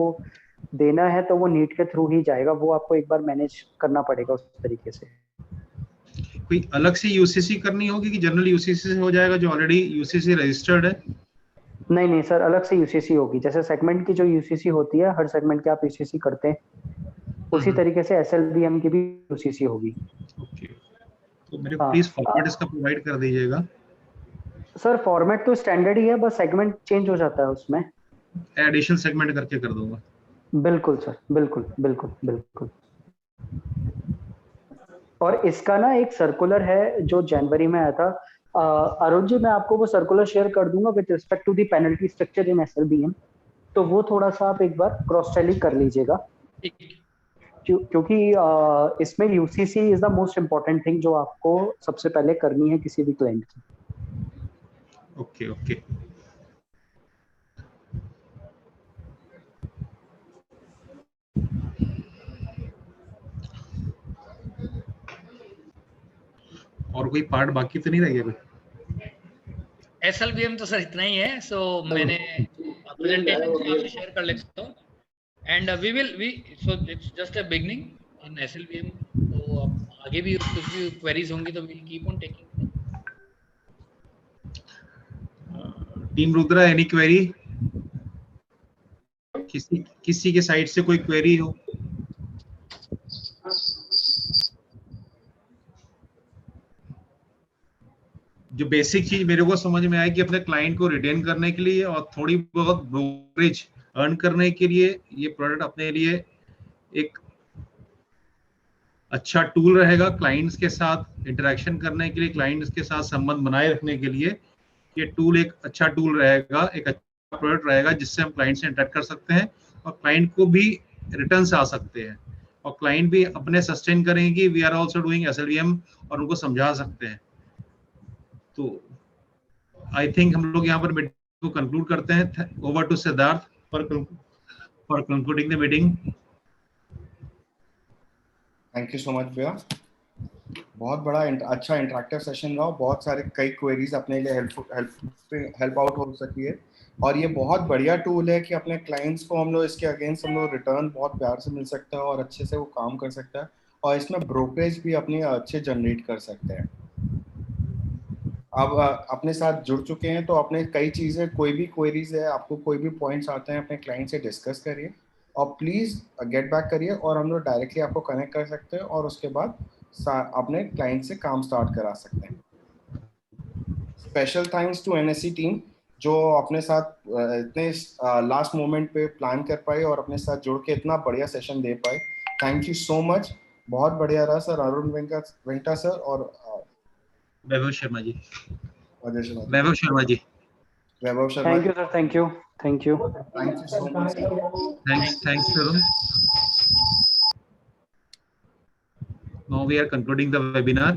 देना है तो वो नीट के थ्रू ही जाएगा. वो आपको एक बार मैनेज करना पड़ेगा उस तरीके से. कोई अलग से यूसीसी करनी होगी कि जनरल यूसीसी से हो जाएगा जो ऑलरेडी यूसीसी रजिस्टर्ड है? नहीं नहीं सर, अलग से यूसीसी होगी. जैसे सेगमेंट की जो यूसीसी होती है, हर सेगमेंट के आप यूसीसी करते हैं, उसी तरीके से एसएलबीएम की भी यूसीसी होगी. ओके, तो मेरे को प्लीज फॉर्मेट इसका प्रोवाइड कर दीजिएगा. सर फॉर्मेट तो स्टैंडर्ड ही है, बस सेगमेंट चेंज हो जाता है उसमें. एडिशनल सेगमेंट करके कर दूंगा. बिल्कुल सर, बिल्कुल बिल्कुल बिल्कुल. और इसका ना एक सर्कुलर है जो जनवरी में आया था. अरुण जी, मैं आपको वो सर्कुलर शेयर कर दूंगा with respect to the penalty structure in SLBM. तो वो थोड़ा सा आप एक बार क्रॉस चेक कर लीजिएगा, क्योंकि इसमें UCC is the most important thing जो आपको सबसे पहले करनी है किसी भी क्लाइंट की. Okay okay. और कोई पार्ट बाकी तो नहीं रह गया कोई? एसएलबीएम तो सर इतना ही है. सो मैंने प्रेजेंटेशन शेयर कर लेता हूँ and we so it's just a beginning in SLBM. तो आगे भी कुछ भी क्वेरीज होंगी तो we will keep on taking. Team Rudra, any query? किसी के साइड से कोई क्वेरी हो? जो बेसिक चीज मेरे को समझ में आया कि अपने क्लाइंट को रिटेन करने के लिए और थोड़ी बहुत ब्रोकरेज अर्न करने के लिए ये प्रोडक्ट अपने लिए एक अच्छा टूल रहेगा. क्लाइंट्स के साथ इंटरेक्शन करने के लिए, क्लाइंट्स के साथ संबंध बनाए रखने के लिए ये टूल एक अच्छा टूल रहेगा, एक अच्छा प्रोडक्ट रहेगा जिससे हम क्लाइंट से इंटरेक्ट कर सकते हैं और क्लाइंट को भी रिटर्न्स आ सकते हैं. और क्लाइंट भी अपने सस्टेन करेंगे कि we are also doing SLVM और उनको समझा सकते हैं। तो आई थिंक हम लोग यहाँ पर मीटिंग को कंक्लूड करते हैं। Over to Siddharth for concluding the meeting. Thank you so much भैया, बहुत बड़ा अच्छा इंटरेक्टिव सेशन रहा, बहुत सारे कई क्वेरीज अपने लिए हेल्प आउट हो सकी है। और ये बहुत बढ़िया टूल है कि अपने क्लाइंट्स को हम लोग इसके अगेंस्ट हम लोग रिटर्न बहुत प्यार से मिल सकता है और अच्छे से वो काम कर सकता है, और इसमें ब्रोकरेज भी अपनी अच्छे जनरेट कर सकते हैं। अब अपने साथ जुड़ चुके हैं तो अपने कई चीज़ें, कोई भी क्वेरीज है, आपको कोई भी पॉइंट्स आते हैं, अपने क्लाइंट से डिस्कस करिए और प्लीज़ गेट बैक करिए, और हम लोग डायरेक्टली आपको कनेक्ट कर सकते हैं और उसके बाद अपने क्लाइंट से काम स्टार्ट करा सकते हैं। Special thanks to NSE team जो अपने साथ इतने लास्ट मोमेंट पे प्लान कर पाए और अपने साथ जुड़ के इतना बढ़िया सेशन दे पाए। थैंक यू सो मच, बहुत बढ़िया रहा सर। अरुण वेंकटा सर और Vaibhav Sharma ji. Ajay Sharma. Vaibhav Sharma ji. Vaibhav Sharma. Thank you sir, thank you, thank you, thank you so much sir. Thanks Arun. Now we are concluding the webinar.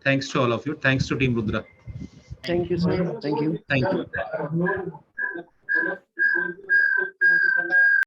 Thanks to all of you. Thanks to Team Rudra. Thank you sir, thank you. Thank you.